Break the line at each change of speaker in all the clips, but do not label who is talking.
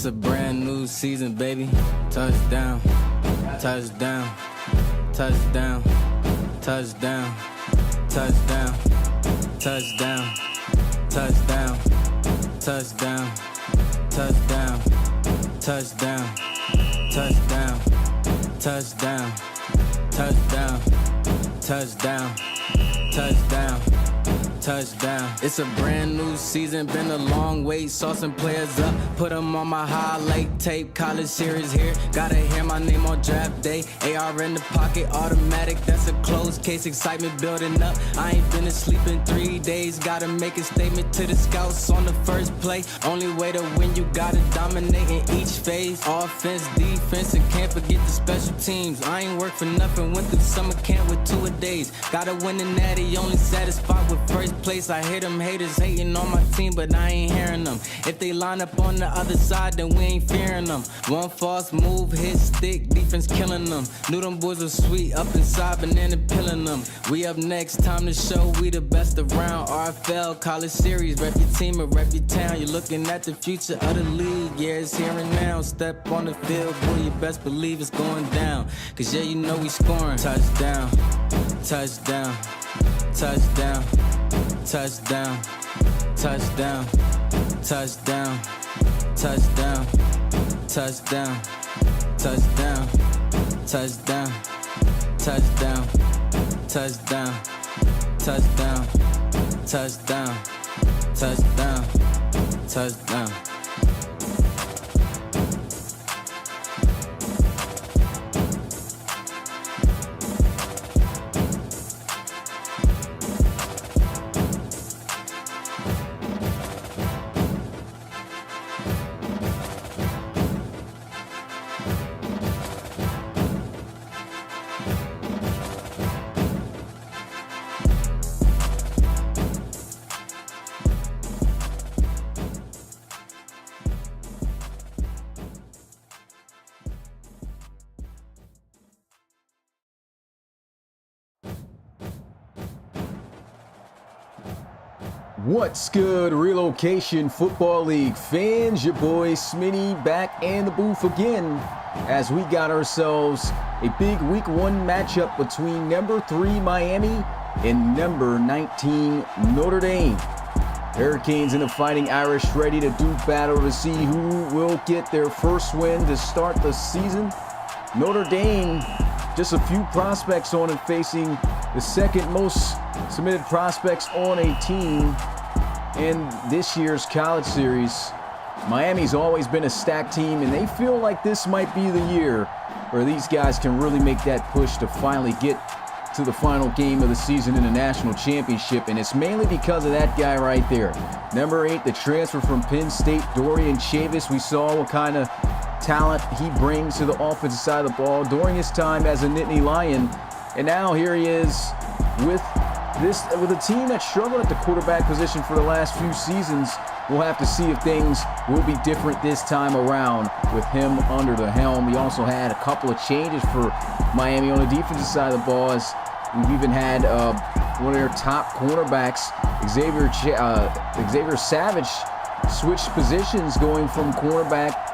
It's a brand new season, baby. Touchdown, touchdown, touchdown, touchdown, touchdown, touchdown, touchdown, touchdown, touchdown, touchdown, touchdown, touchdown, touchdown, touchdown, touchdown, touchdown. It's a brand new season, been a long wait. Saw some players up, put them on my highlight tape. College series here, gotta hear my name on draft day. AR in the pocket, automatic, that's a closed case. Excitement building up, I ain't been asleep in 3 days. Gotta make a statement to the scouts on the first play. Only way to win, you gotta dominate in each phase. Offense, defense, and can't forget the special teams. I ain't work for nothing, went through summer camp with 2 a days. Gotta win the natty, only satisfied with first place. I hear them haters hating on my team, but I ain't hearing them. If they line up on the other side, then we ain't fearing them. One false move, hit stick, defense killing them. Knew them boys were sweet, up inside, banana pilling them. We up next, time to show we the best around. RFL, college series, rep your team and rep your town. You're looking at the future of the league, yeah, it's here and now. Step on the field, boy, you best believe it's going down. Cause yeah, you know we scoring. Touchdown, touchdown, touchdown, touchdown, touchdown, touchdown, touchdown, touchdown, touchdown, touchdown, touchdown, touchdown, touchdown, touchdown, touchdown, touchdown.
What's good, Relocation Football League fans? Your boy Smitty back in the booth again as we got ourselves a big week 1 matchup between number 3 Miami and number 19 Notre Dame. Hurricanes and the Fighting Irish ready to do battle to see who will get their first win to start the season. Notre Dame, just a few prospects on it, facing the second most submitted prospects on a team in this year's college series. Miami's always been a stacked team, and they feel like this might be the year where these guys can really make that push to finally get to the final game of the season in the national championship, and it's mainly because of that guy right there. Number 8, the transfer from Penn State, Dorian Chavis. We saw what kind of talent he brings to the offensive side of the ball during his time as a Nittany Lion, and now here he is with a team that struggled at the quarterback position for the last few seasons. We'll have to see if things will be different this time around with him under the helm. We also had a couple of changes for Miami on the defensive side of the ball, as we've even had one of their top cornerbacks, Xavier Savage, switch positions going from cornerback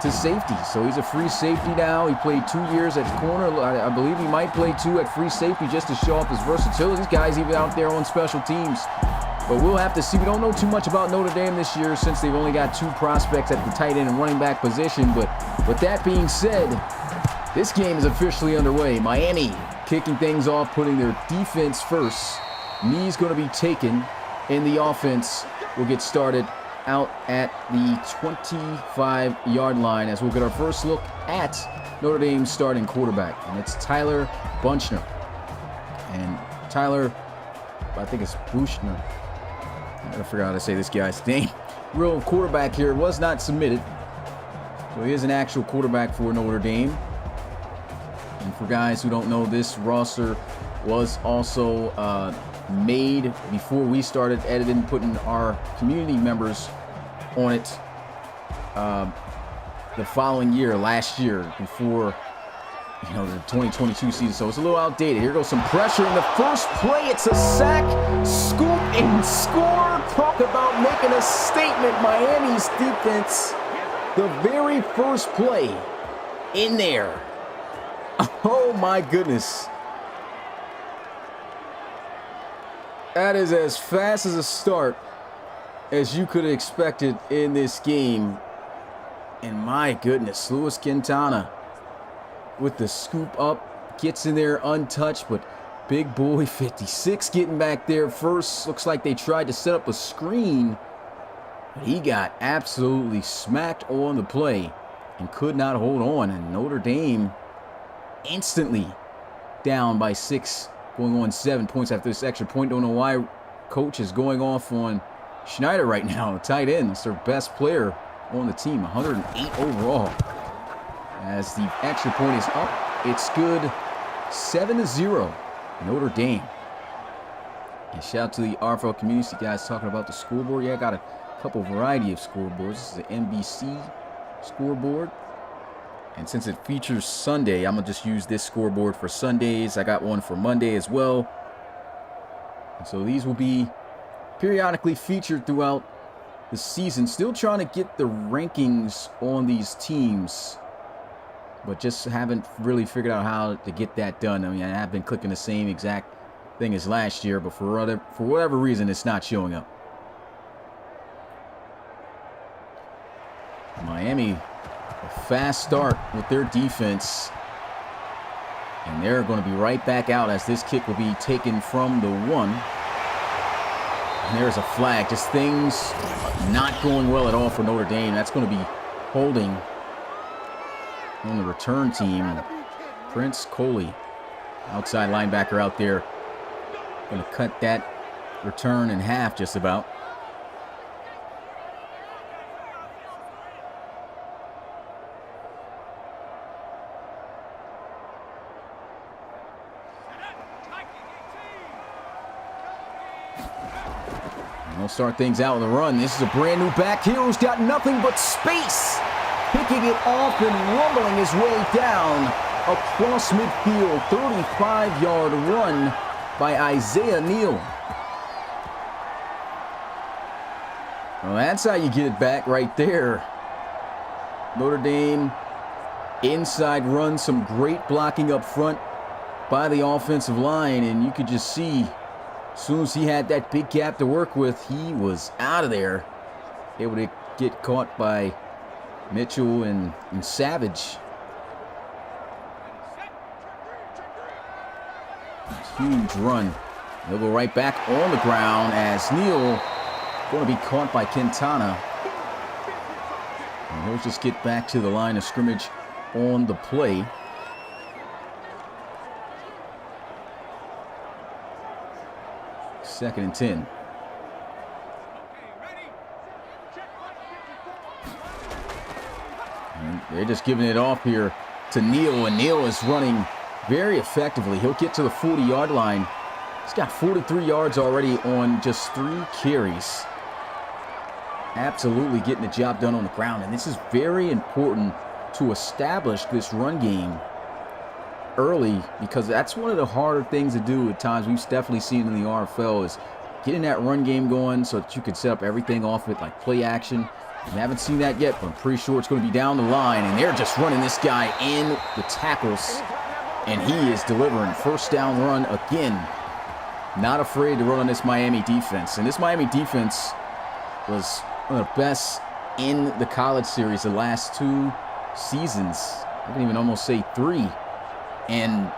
to safety. So he's a free safety now. He played 2 years at corner. I believe he might play 2 at free safety just to show off his versatility. These guys even out there on special teams. But we'll have to see. We don't know too much about Notre Dame this year since they've only got 2 prospects at the tight end and running back position. But with that being said, this game is officially underway. Miami kicking things off, putting their defense first. Knee's going to be taken, and the offense will get started out at the 25-yard line as we'll get our first look at Notre Dame's starting quarterback, and it's Tyler Bunchner. And Tyler, I think it's Buchner. I forgot how to say this guy's name. Real quarterback here was not submitted, so he is an actual quarterback for Notre Dame. And for guys who don't know, this roster was also made before we started editing, putting our community members on it the following year, last year, before the 2022 season. So it's a little outdated. Here goes some pressure in the first play. It's a sack, scoop, and score. Talk about making a statement. Miami's defense The very first play in there. Oh my goodness. That is as fast as a start as you could have expected in this game. And my goodness, Luis Quintana with the scoop up, gets in there untouched, but big boy 56 getting back there first. Looks like they tried to set up a screen, but he got absolutely smacked on the play and could not hold on. And Notre Dame instantly down by 6, going on 7 points after this extra point. Don't know why coach is going off on Schneider right now, the tight end. It's their best player on the team, 108 overall. As the extra point is up, it's good. 7-0, Notre Dame. And shout out to the RFL community guys talking about the scoreboard. Yeah, I got a couple variety of scoreboards. This is the NBC scoreboard. And since it features Sunday, I'm going to just use this scoreboard for Sundays. I got one for Monday as well. And so these will be periodically featured throughout the season. Still trying to get the rankings on these teams, but just haven't really figured out how to get that done. I mean, I have been clicking the same exact thing as last year, but for whatever reason, it's not showing up. Miami, a fast start with their defense, and they're going to be right back out as this kick will be taken from the 1. And there's a flag. Just things not going well at all for Notre Dame. That's going to be holding on the return team. Prince Coley, outside linebacker out there, going to cut that return in half just about. We'll start things out with a run. This is a brand new back here who's got nothing but space. Picking it off and rumbling his way down across midfield. 35-yard run by Isaiah Neal. Well, that's how you get it back right there. Notre Dame inside run, some great blocking up front by the offensive line, and you could just see as soon as he had that big gap to work with, he was out of there. Able to get caught by Mitchell and Savage. Huge run. They'll go right back on the ground as Neal going to be caught by Quintana. And he'll just get back to the line of scrimmage on the play. Second and 10. And they're just giving it off here to Neal, and Neal is running very effectively. He'll get to the 40-yard line. He's got 43 yards already on just 3 carries. Absolutely getting the job done on the ground, and this is very important to establish this run game early, because that's one of the harder things to do at times. We've definitely seen in the RFL is getting that run game going so that you can set up everything off it like play action. We haven't seen that yet, but I'm pretty sure it's going to be down the line, and they're just running this guy in the tackles, and he is delivering. First down run again. Not afraid to run on this Miami defense, and this Miami defense was one of the best in the college series the last 2 seasons. I can even almost say 3. And,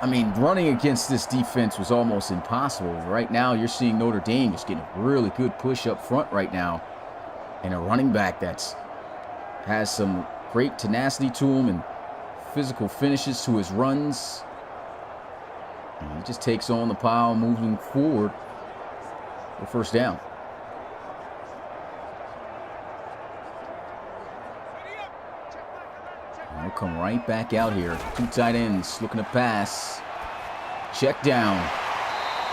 I mean, running against this defense was almost impossible. Right now, you're seeing Notre Dame just getting a really good push up front right now. And a running back that has some great tenacity to him and physical finishes to his runs. And he just takes on the pile moving forward for first down. They'll come right back out here. 2 tight ends looking to pass. Check down.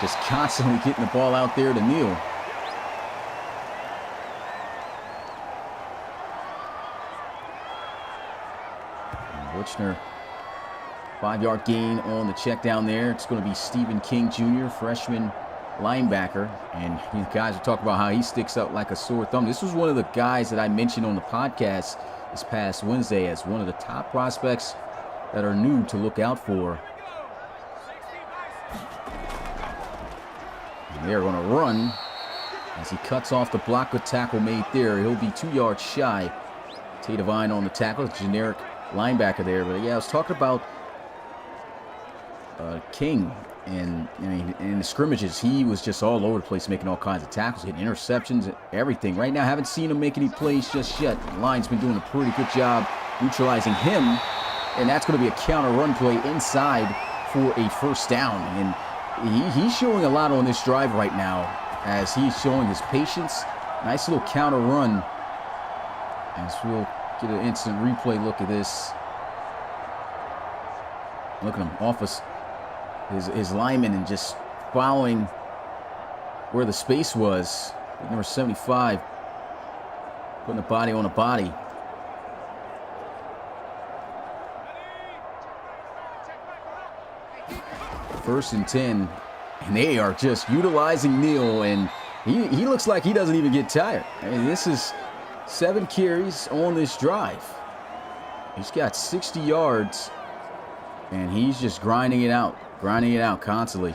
Just constantly getting the ball out there to Neal. Buchner, 5-yard gain on the check down there. It's going to be Stephen King Jr., freshman linebacker, and you guys are talking about how he sticks out like a sore thumb. This was one of the guys that I mentioned on the podcast this past Wednesday as one of the top prospects that are new to look out for. And they're going to run as he cuts off the block. Good tackle made there. He'll be 2 yards shy. Tay Devine on the tackle, generic linebacker there. But yeah, I was talking about King, and I mean, in the scrimmages, he was just all over the place, making all kinds of tackles, hitting interceptions, everything. Right now, haven't seen him make any plays just yet. The line's been doing a pretty good job neutralizing him, and that's going to be a counter run play inside for a first down. And he's showing a lot on this drive right now, as he's showing his patience. Nice little counter run, as we'll get an instant replay look at this. Look at him off his lineman and just following where the space was. Number 75, putting a body on a body. First and 10, and they are just utilizing Neal, and he looks like he doesn't even get tired. I mean, this is 7 carries on this drive. He's got 60 yards, and he's just grinding it out constantly.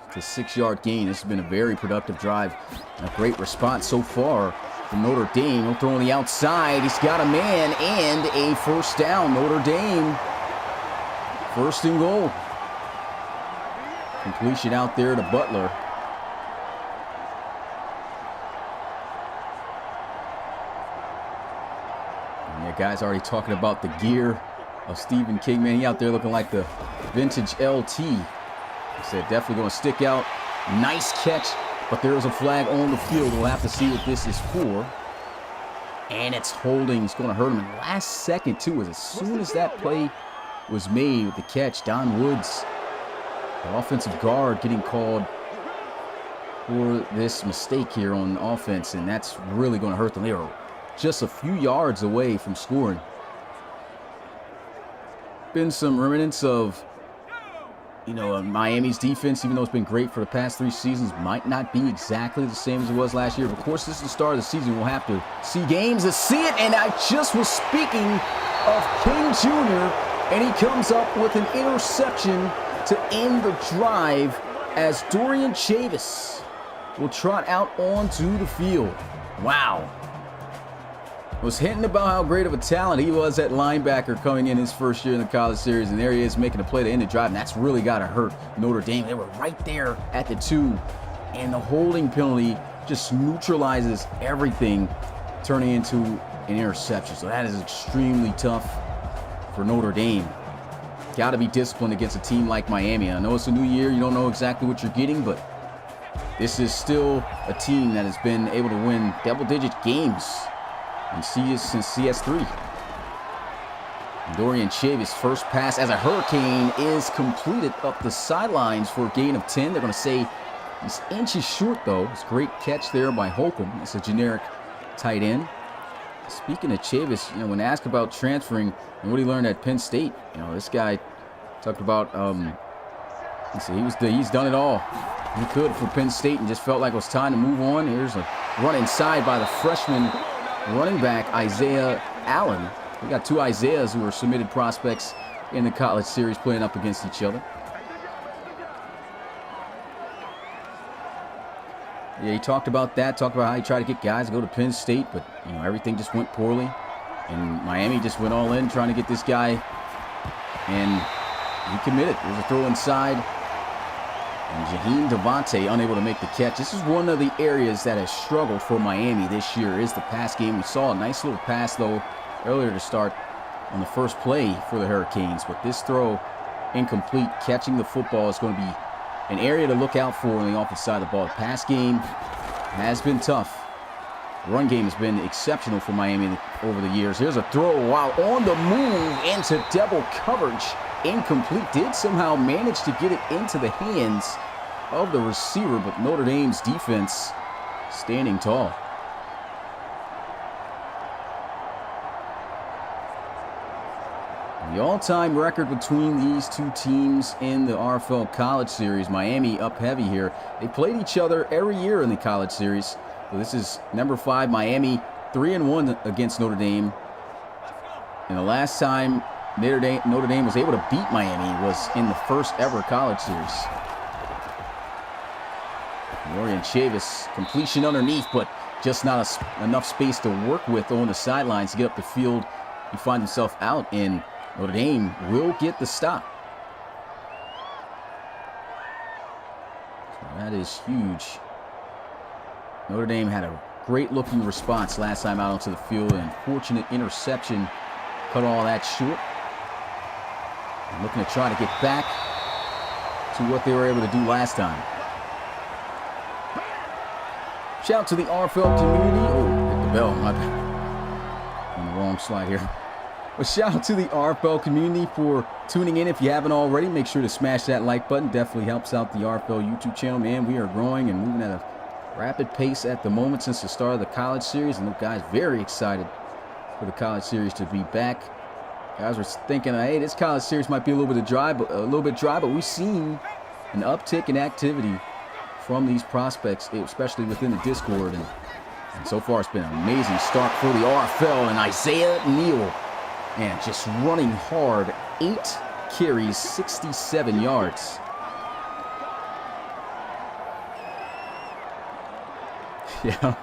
It's a 6-yard gain. This has been a very productive drive. A great response so far from Notre Dame. He'll throw on the outside. He's got a man and a first down. Notre Dame, first and goal. Completion out there to Butler. And yeah, guys already talking about the gear of Stephen King, man. He out there looking like the vintage LT. He said definitely going to stick out. Nice catch, but there is a flag on the field. We'll have to see what this is for. And it's holding. It's going to hurt him in the last second, too. As soon as that play was made with the catch, Don Woods, the offensive guard, getting called for this mistake here on offense, and that's really going to hurt them. They are just a few yards away from scoring. Been some remnants of, Miami's defense, even though it's been great for the past 3 seasons, might not be exactly the same as it was last year. But of course, this is the start of the season. We'll have to see games to see it. And I just was speaking of King Jr., and he comes up with an interception to end the drive as Dorian Chavis will trot out onto the field. Wow. Was hinting about how great of a talent he was at linebacker coming in his first year in the college series, and there he is making a play to end the drive, and that's really got to hurt Notre Dame. They were right there at the 2, and the holding penalty just neutralizes everything, turning into an interception. So that is extremely tough for Notre Dame. Got to be disciplined against a team like Miami. I know it's a new year. You don't know exactly what you're getting, but this is still a team that has been able to win double-digit games since CS3. And Dorian Chavis' first pass as a Hurricane is completed up the sidelines for a gain of 10. They're going to say he's inches short, though. It's a great catch there by Holcomb. It's a generic tight end. Speaking of Chavis, when asked about transferring and what he learned at Penn State, this guy talked about, he said he's done it all he could for Penn State and just felt like it was time to move on. Here's a run inside by the freshman running back Isaiah Allen. We got 2 Isaiahs who are submitted prospects in the college series playing up against each other. Yeah, he talked about how he tried to get guys to go to Penn State, but everything just went poorly. And Miami just went all in trying to get this guy, and he committed. There's a throw inside. And Jaheim Devontae unable to make the catch. This is one of the areas that has struggled for Miami this year, is the pass game. We saw a nice little pass, though, earlier to start on the first play for the Hurricanes. But this throw, incomplete. Catching the football is going to be an area to look out for on the offensive side of the ball. The pass game has been tough. The run game has been exceptional for Miami over the years. Here's a throw while on the move into double coverage. Incomplete. Did somehow manage to get it into the hands of the receiver, but Notre Dame's defense standing tall. The all-time record between these two teams in the RFL College Series. Miami up heavy here. They played each other every year in the College Series. So this is number 5, Miami, 3-1 against Notre Dame. And the last time Notre Dame was able to beat Miami was in the first ever College Series. Lorian Chavis, completion underneath, but just not enough space to work with on the sidelines to get up the field. He finds himself out, and Notre Dame will get the stop. So that is huge. Notre Dame had a great-looking response last time out onto the field. An unfortunate interception cut all that short. And looking to try to get back to what they were able to do last time. Shout out to the RFL community. Oh, hit the bell. My bad. On the wrong slide here. But shout out to the RFL community for tuning in. If you haven't already, make sure to smash that like button. Definitely helps out the RFL YouTube channel, man. We are growing and moving at a rapid pace at the moment since the start of the College Series. And the guys very excited for the College Series to be back. Guys were thinking, hey, this College Series might be a little bit dry, but we've seen an uptick in activity from these prospects, especially within the Discord. And so far, it's been an amazing start for the RFL. And Isaiah Neal, man, just running hard. 8 carries, 67 yards. Yeah,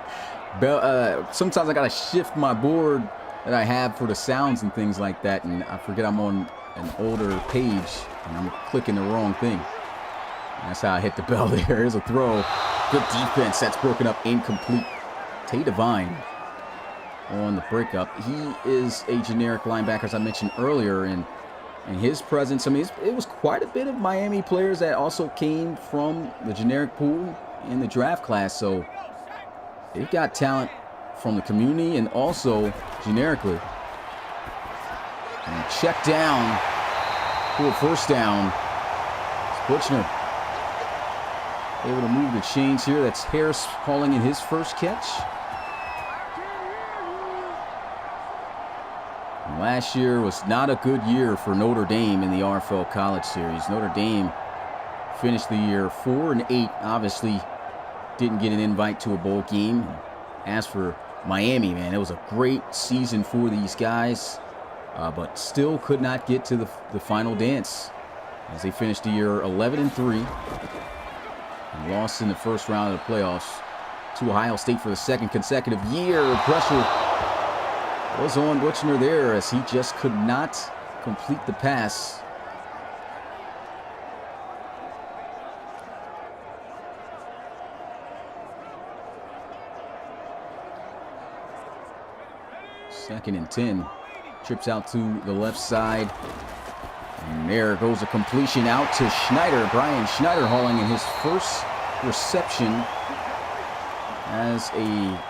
sometimes I gotta shift my board that I have for the sounds and things like that, and I forget I'm on an older page and I'm clicking the wrong thing. That's how I hit the bell there. Here's a throw. Good defense. That's broken up, incomplete. Tay Devine on the breakup. He is a generic linebacker, as I mentioned earlier, and his presence, I mean, it was quite a bit of Miami players that also came from the generic pool in the draft class, so they've got talent from the community and also generically. And check down for a first down. Butchner able to move the chains here. That's Harris hauling in his first catch. And last year was not a good year for Notre Dame in the RFL College Series. Notre Dame finished the year 4-8. Obviously, didn't get an invite to a bowl game. As for Miami, man, it was a great season for these guys, but still could not get to the final dance as they finished the year 11-3 and lost in the first round of the playoffs to Ohio State for the second consecutive year. Pressure was on Butchner there as he just could not complete the pass. Second and 10. Trips out to the left side. And there goes a completion out to Schneider. Brian Schneider hauling in his first reception as a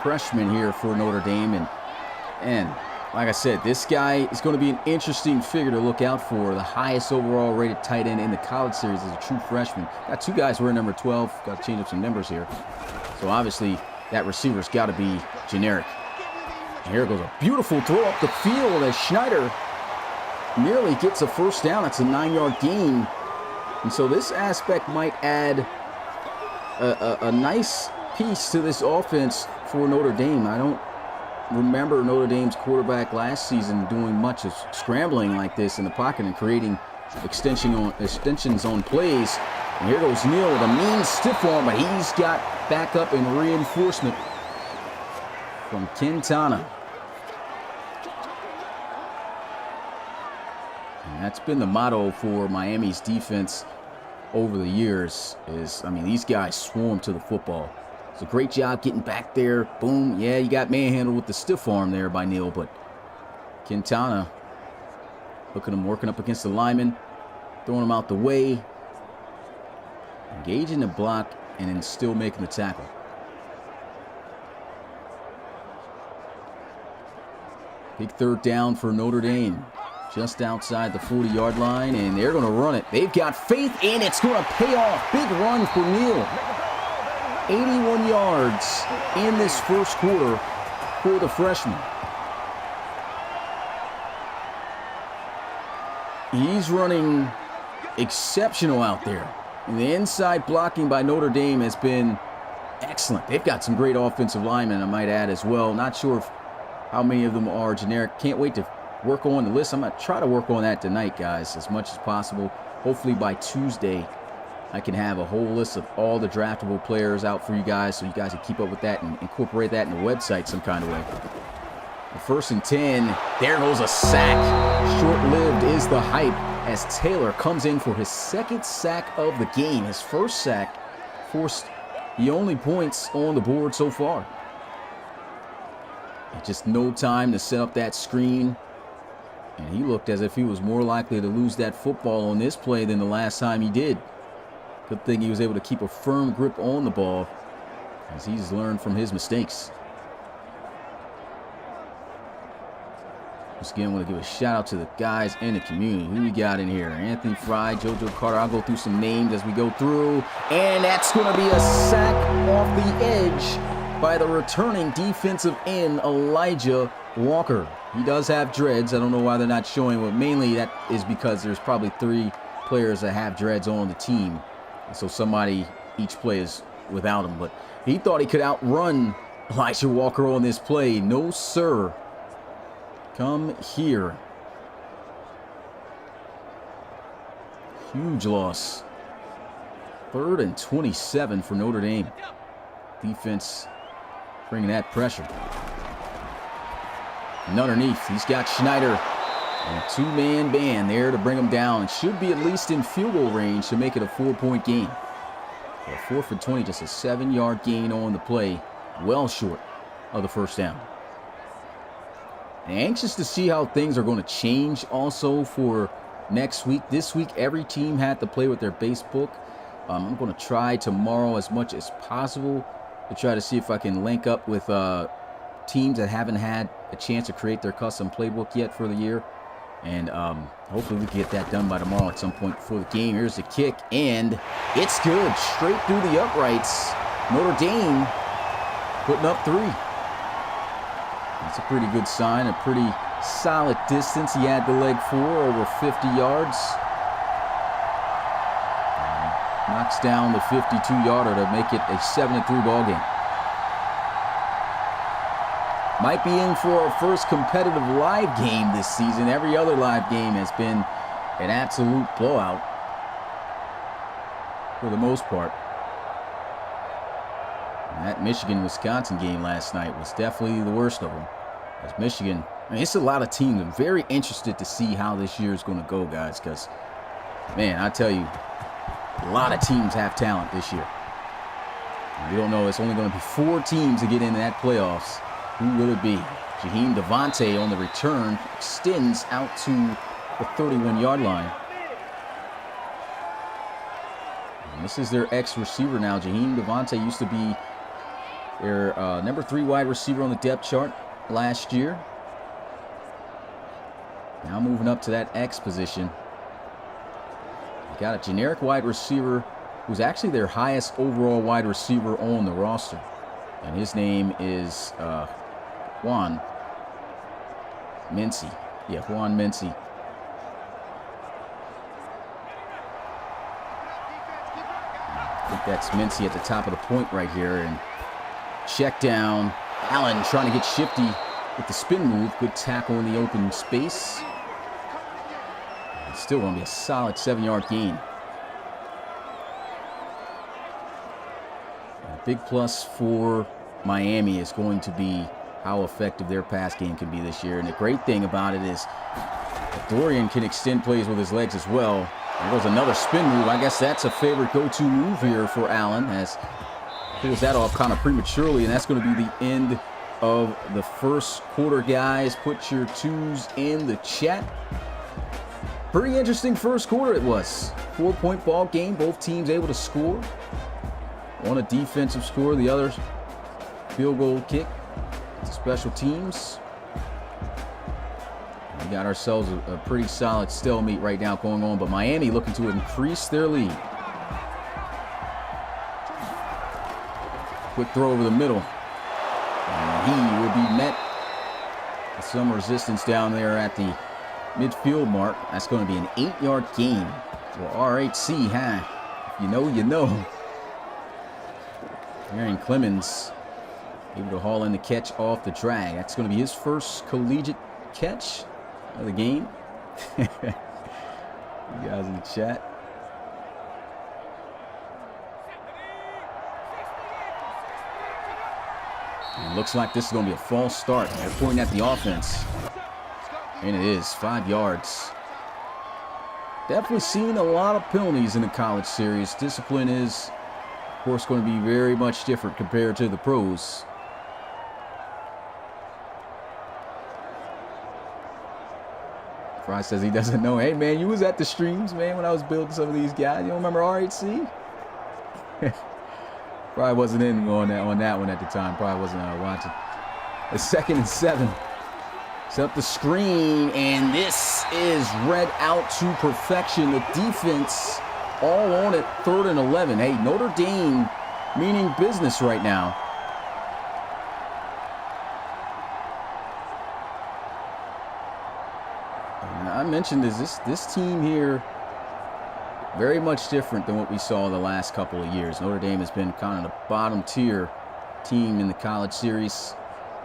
freshman here for Notre Dame. And like I said, this guy is going to be an interesting figure to look out for. The highest overall rated tight end in the College Series is a true freshman. Got 2 guys wearing number 12. Got to change up some numbers here. So obviously that receiver's got to be generic. And here goes a beautiful throw up the field as Schneider nearly gets a first down. That's a 9-yard gain. And so this aspect might add a nice piece to this offense for Notre Dame. I don't remember Notre Dame's quarterback last season doing much of scrambling like this in the pocket and creating extensions on plays. And here goes Neal with a mean stiff arm, but he's got backup and reinforcement from Quintana. And that's been the motto for Miami's defense over the years is, I mean, these guys swarm to the football. It's a great job getting back there. Boom. Yeah, you got manhandled with the stiff arm there by Neal, but Quintana look at him working up against the lineman, throwing him out the way, engaging the block, and then still making the tackle. Big third down for Notre Dame. Just outside the 40-yard line, and they're going to run it. They've got faith, and it's going to pay off. Big run for Neal. 81 yards in this first quarter for the freshman. He's running exceptional out there. And the inside blocking by Notre Dame has been excellent. They've got some great offensive linemen, I might add, as well. Not sure how many of them are generic. Can't wait to work on the list. I'm going to try to work on that tonight, guys, as much as possible. Hopefully by Tuesday, I can have a whole list of all the draftable players out for you guys so you guys can keep up with that and incorporate that in the website some kind of way. The 1st and 10. There goes a sack. Short-lived is the hype as Taylor comes in for his 2nd sack of the game. His 1st sack forced the only points on the board so far. And just no time to set up that screen. And he looked as if he was more likely to lose that football on this play than the last time he did. Good thing he was able to keep a firm grip on the ball as he's learned from his mistakes. Once again, I want to give a shout out to the guys in the community. Who we got in here? Anthony Fry, JoJo Carter. I'll go through some names as we go through. And that's going to be a sack off the edge by the returning defensive end, Elijah Walker. He does have dreads. I don't know why they're not showing, but mainly that is because there's probably 3 players that have dreads on the team. So somebody each play is without him. But he thought he could outrun Elijah Walker on this play. No, sir. Come here. Huge loss. 3rd and 27 for Notre Dame. Defense bringing that pressure. And underneath, he's got Schneider. And a 2-man band there to bring him down. Should be at least in field goal range to make it a 4-point game. So 4 for 20, just a 7-yard gain on the play. Well short of the 1st down. And anxious to see how things are going to change also for next week. This week, every team had to play with their base book. I'm going to try tomorrow as much as possible to try to see if I can link up with teams that haven't had a chance to create their custom playbook yet for the year. And hopefully we can get that done by tomorrow at some point before the game. Here's the kick, and it's good. Straight through the uprights. Notre Dame putting up 3. That's a pretty good sign, a pretty solid distance he had the leg for, over 50 yards. And knocks down the 52-yarder to make it a 7-3 ball game. Might be in for our first competitive live game this season. Every other live game has been an absolute blowout for the most part. And that Michigan-Wisconsin game last night was definitely the worst of them. As Michigan, I mean, it's a lot of teams. I'm very interested to see how this year is going to go, guys, because, man, I tell you, a lot of teams have talent this year. And we don't know. It's only going to be 4 teams to get into that playoffs. Who will it be? Jaheim Devontae on the return extends out to the 31-yard line. And this is their ex-receiver now. Jaheim Devontae used to be their number 3 wide receiver on the depth chart last year. Now moving up to that X position. They got a generic wide receiver who's actually their highest overall wide receiver on the roster. And his name is Juan Mincy. Yeah, Juan Mincy. I think that's Mincy at the top of the point right here. And check down. Allen trying to get shifty with the spin move. Good tackle in the open space. It's still going to be a solid 7-yard gain. A big plus for Miami is going to be how effective their pass game can be this year. And the great thing about it is that Dorian can extend plays with his legs as well. There goes another spin move. I guess that's a favorite go-to move here for Allen, as pulls that off kind of prematurely, and that's going to be the end of the first quarter, guys. Put your 2s in the chat. Pretty interesting first quarter it was. 4-point ball game. Both teams able to score. One a defensive score, the other field goal kick. Special teams. We got ourselves a pretty solid stalemate right now going on, but Miami looking to increase their lead. Quick throw over the middle. And he will be met with some resistance down there at the midfield mark. That's going to be an 8-yard gain for RHC, huh? If you know, you know. Aaron Clemens able to haul in the catch off the drag. That's going to be his first collegiate catch of the game. You guys in the chat. And it looks like this is going to be a false start. They're pointing at the offense. And it is 5 yards. Definitely seen a lot of penalties in the college series. Discipline is, of course, going to be very much different compared to the pros. Fry says he doesn't know. Hey, man, you was at the streams, man, when I was building some of these guys. You don't remember RHC? Probably wasn't in on that one at the time. Probably wasn't watching. It's 2nd and 7. Set up the screen, and this is read out to perfection. The defense all on it, 3rd and 11. Hey, Notre Dame meaning business right now. And I mentioned this team here very much different than what we saw the last couple of years. Notre Dame has been kind of the bottom tier team in the college series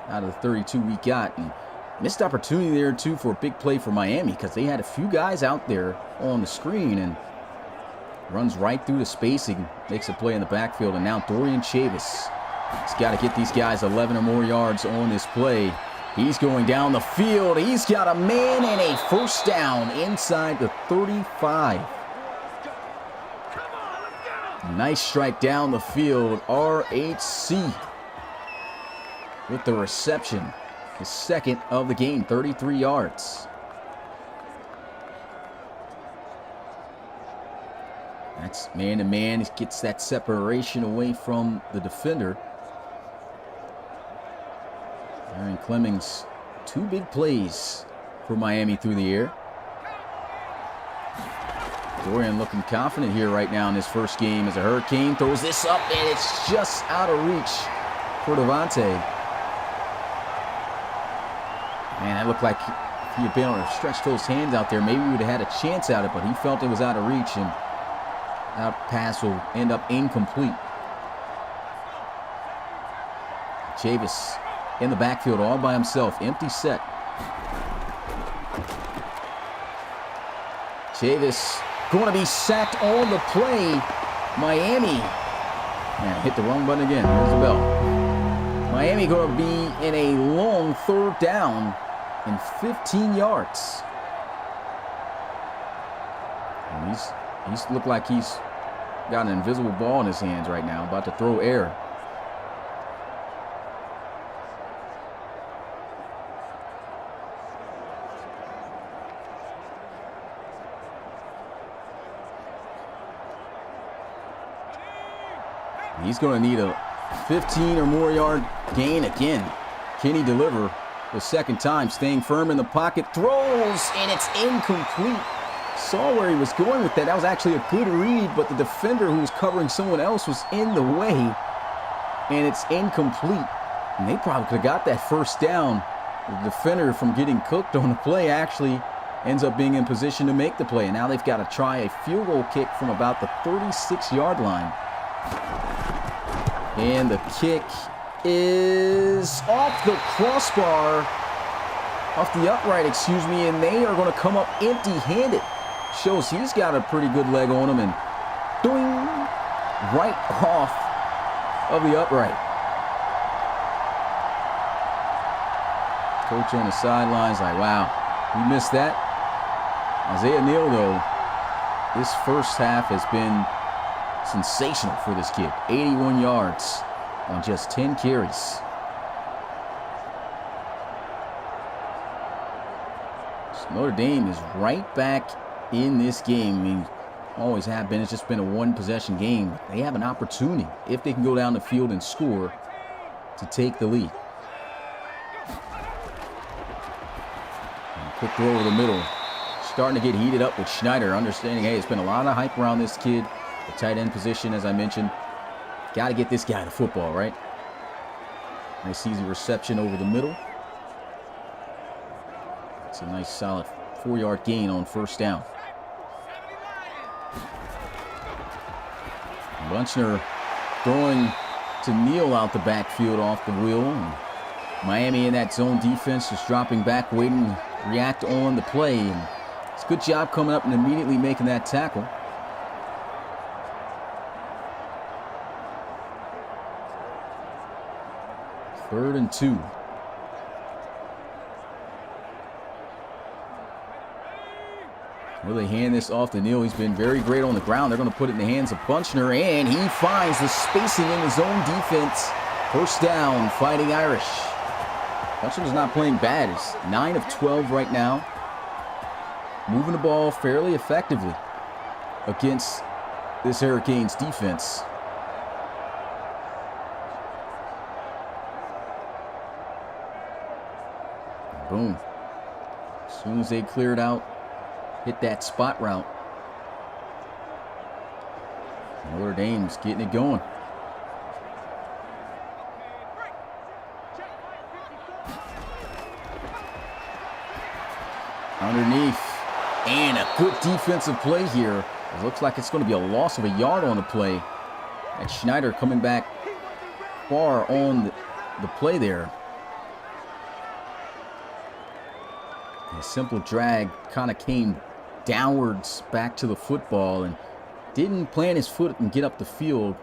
out of the 32 we got. And missed opportunity there, too, for a big play for Miami because they had a few guys out there on the screen and runs right through the spacing, makes a play in the backfield. And now Dorian Chavis has got to get these guys 11 or more yards on this play. He's going down the field. He's got a man and a first down inside the 35. Nice strike down the field. RHC with the reception. The second of the game, 33 yards. That's man-to-man. He gets that separation away from the defender. Aaron Clemens, 2 big plays for Miami through the air. Dorian looking confident here right now in his first game as a Hurricane throws this up, and it's just out of reach for Devontae. Man, that looked like if he had been able to stretch those hands out there, maybe we would have had a chance at it, but he felt it was out of reach, and that pass will end up incomplete. Chavis in the backfield all by himself, empty set. Chavis going to be sacked on the play. Miami. Man, hit the wrong button again. Here's the bell. Miami going to be in a long 3rd down and 15 yards. And he's looked like he's got an invisible ball in his hands right now, about to throw air. He's going to need a 15 or more yard gain again. Can he deliver the second time? Staying firm in the pocket, throws, and it's incomplete. Saw where he was going with that. That was actually a good read, but the defender who was covering someone else was in the way, and it's incomplete. And they probably could have got that first down. The defender, from getting cooked on the play, actually ends up being in position to make the play. And now they've got to try a field goal kick from about the 36-yard line. And the kick is off the crossbar, off the upright, excuse me, and they are going to come up empty-handed. Shows he's got a pretty good leg on him, and doing right off of the upright. Coach on the sidelines like, wow, we missed that. Isaiah Neal, though, this first half has been sensational for this kid. 81 yards on just 10 carries. So Notre Dame is right back in this game. I mean, always have been. It's just been a one-possession game. They have an opportunity, if they can go down the field and score, to take the lead. And quick throw over the middle. Starting to get heated up with Schneider, understanding, hey, it's been a lot of hype around this kid. The tight end position, as I mentioned. Got to get this guy the football, right? Nice easy reception over the middle. It's a nice solid 4-yard gain on first down. Bunchner throwing to Neal out the backfield off the wheel. And Miami in that zone defense just dropping back, waiting to react on the play. And it's a good job coming up and immediately making that tackle. Third and 2. Will they hand this off to Neal? He's been very great on the ground. They're going to put it in the hands of Bunchner, and he finds the spacing in his own defense. First down, Fighting Irish. Bunchner's not playing bad. He's 9 of 12 right now. Moving the ball fairly effectively against this Hurricanes defense. Boom. As soon as they cleared out, hit that spot route. Notre Dame's getting it going. Underneath. And a good defensive play here. It looks like it's going to be a loss of a yard on the play. And Schneider coming back far on the play there. A simple drag kind of came downwards back to the football and didn't plant his foot and get up the field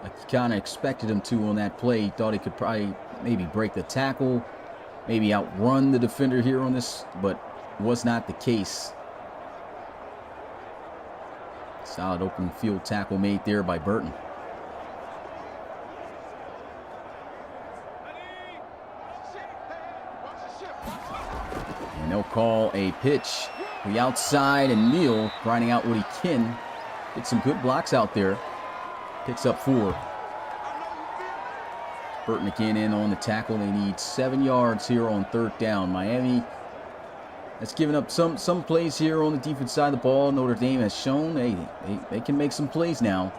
like you kind of expected him to on that play. He thought he could probably maybe break the tackle, maybe outrun the defender here on this, but was not the case. Solid open field tackle made there by Burton. And they'll call a pitch to the outside, and Neal grinding out what he can. Get some good blocks out there. Picks up 4. Burton again in on the tackle. They need 7 yards here on third down. Miami has given up some plays here on the defense side of the ball. Notre Dame has shown they can make some plays now.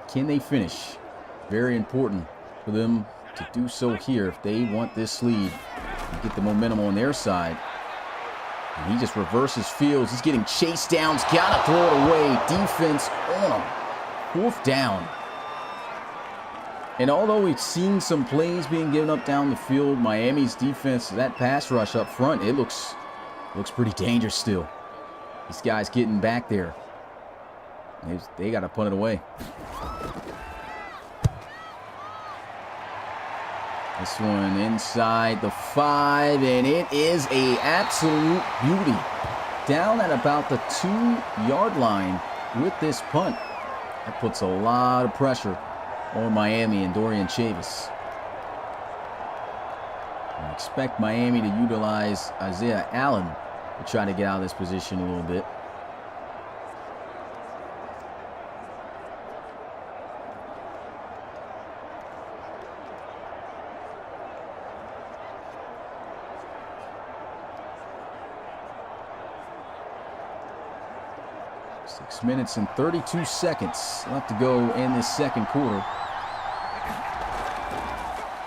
Can they finish? Very important for them to do so here if they want this lead and get the momentum on their side. And he just reverses fields. He's getting chased down. He's got to throw it away. Defense on him. 4th down. And although we've seen some plays being given up down the field, Miami's defense, that pass rush up front, it looks pretty dangerous still. These guys getting back there. They got to punt it away. This one inside the 5, and it is an absolute beauty. Down at about the 2-yard line with this punt. That puts a lot of pressure on Miami and Dorian Chavis. I expect Miami to utilize Isaiah Allen to try to get out of this position a little bit. Six minutes and 32 seconds left to go in this second quarter.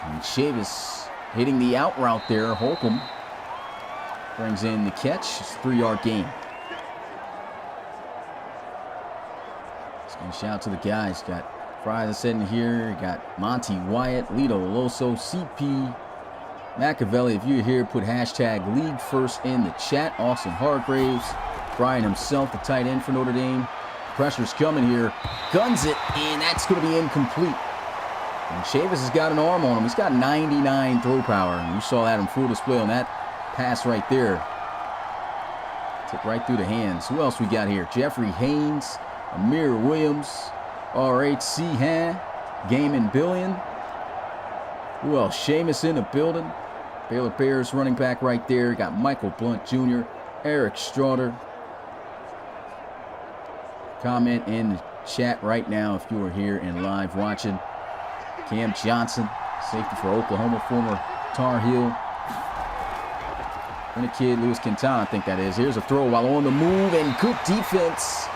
And Chavis hitting the out route there. Holcomb brings in the catch. It's a 3-yard gain. Just going to shout out to the guys. Got Fry sitting here. Got Monty Wyatt, Lito Loso, CP, Machiavelli. If you're here, put hashtag League First in the chat. Austin Hargraves. Brian himself, the tight end for Notre Dame. Pressure's coming here. Guns it, and that's going to be incomplete. And Chavis has got an arm on him. He's got 99 throw power. And you saw that in full display on that pass right there. Took right through the hands. Who else we got here? Jeffrey Haynes, Amir Williams, R.H. Sehan, Gaiman Billion. Who else? Seamus in the building. Baylor Bears running back right there. Got Michael Blunt Jr., Eric Straughter. Comment in the chat right now if you are here and live watching. Cam Johnson, safety for Oklahoma, former Tar Heel. And a kid, Louis Quintana, I think that is. Here's a throw while on the move, and good defense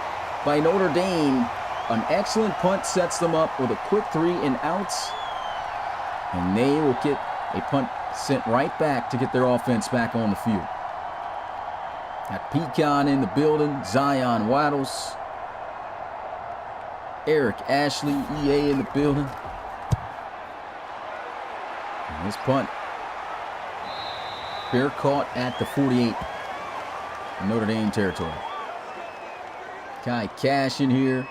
by Notre Dame. An excellent punt sets them up with a quick 3 and outs. And they will get a punt sent right back to get their offense back on the field. Got Pecan in the building. Zion Waddles. Eric Ashley, EA in the building. And this punt. Fair caught at the 48. In Notre Dame territory. Kai Cash in here.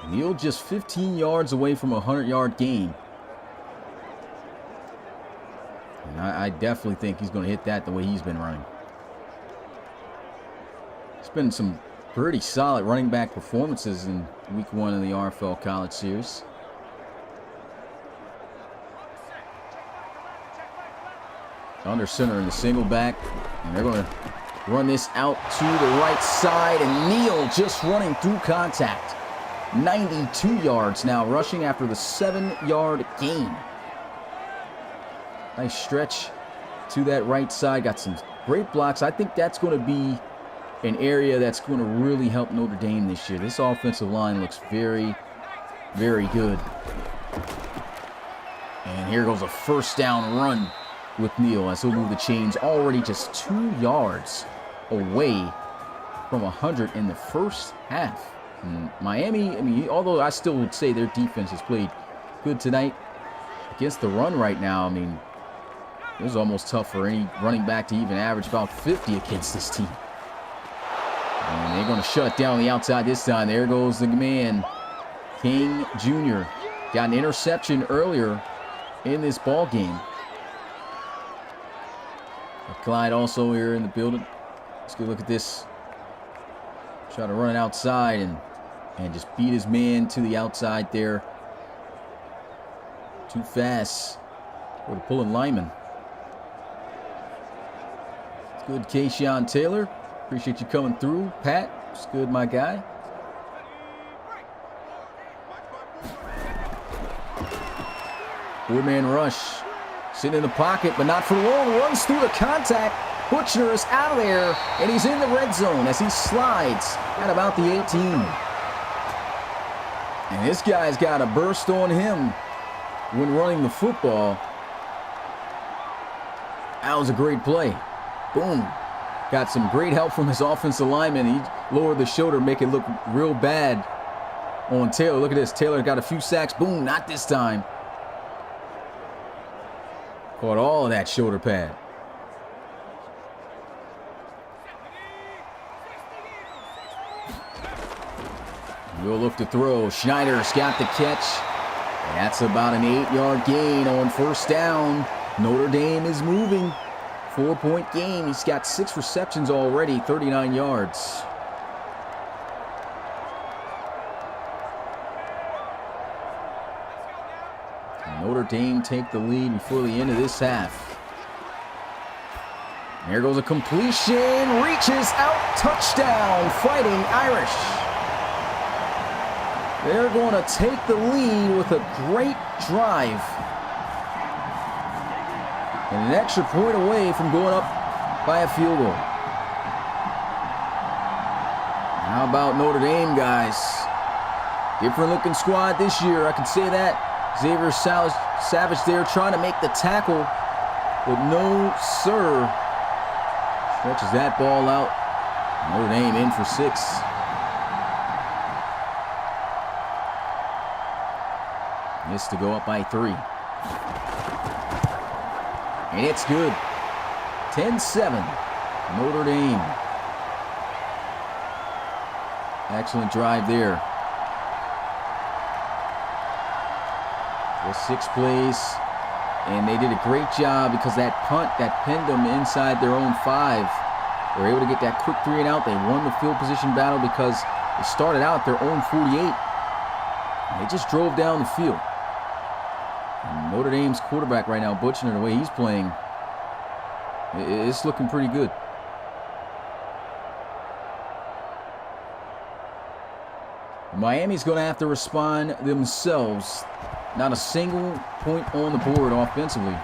Neal just 15 yards away from a 100-yard gain. And I definitely think he's going to hit that the way he's been running. It's been some pretty solid running back performances in week 1 of the RFL College Series. Under center in the single back. And they're going to run this out to the right side. And Neal just running through contact. 92 yards now, rushing after the 7-yard gain. Nice stretch to that right side. Got some great blocks. I think that's going to be an area that's going to really help Notre Dame this year. This offensive line looks very, very good. And here goes a first down run with Neal as he'll move the chains, already just 2 yards away from 100 in the first half. And Miami, I mean, although I still would say their defense has played good tonight, against the run right now, I mean, it was almost tough for any running back to even average about 50 against this team. And they're going to shut down the outside this time. There goes the man, King Jr. Got an interception earlier in this ball game. Clyde also here in the building. Let's go look at this. Try to run it outside and just beat his man to the outside there. Too fast for the pulling lineman. It's good, Keyshawn Taylor. Appreciate you coming through, Pat. It's good, my guy. Four-man rush. Sitting in the pocket, but not for long. Runs through the contact. Butcher is out of there, and he's in the red zone as he slides at about the 18. And this guy's got a burst on him when running the football. That was a great play. Boom. Got some great help from his offensive lineman. He lowered the shoulder, make it look real bad on Taylor. Look at this. Taylor got a few sacks. Boom, not this time. Caught all of that shoulder pad. You'll look to throw. Schneider's got the catch. That's about an 8-yard gain on first down. Notre Dame is moving. 4-point game. He's got 6 receptions already, 39 yards. Notre Dame take the lead before the end of this half. There goes a completion. Reaches out. Touchdown. Fighting Irish. They're going to take the lead with a great drive. And an extra point away from going up by a field goal. How about Notre Dame, guys? Different looking squad this year, I can say that. Xavier Savage there trying to make the tackle, but no, sir. Stretches that ball out. Notre Dame in for 6. Missed to go up by 3. And it's good. 10-7. Notre Dame. Excellent drive there. For 6 plays. And they did a great job because that punt that pinned them inside their own 5. They were able to get that quick 3 and out. They won the field position battle because they started out at their own 48. And they just drove down the field. And Notre Dame's quarterback right now, Butcher, the way he's playing, it's looking pretty good. Miami's going to have to respond themselves. Not a single point on the board offensively.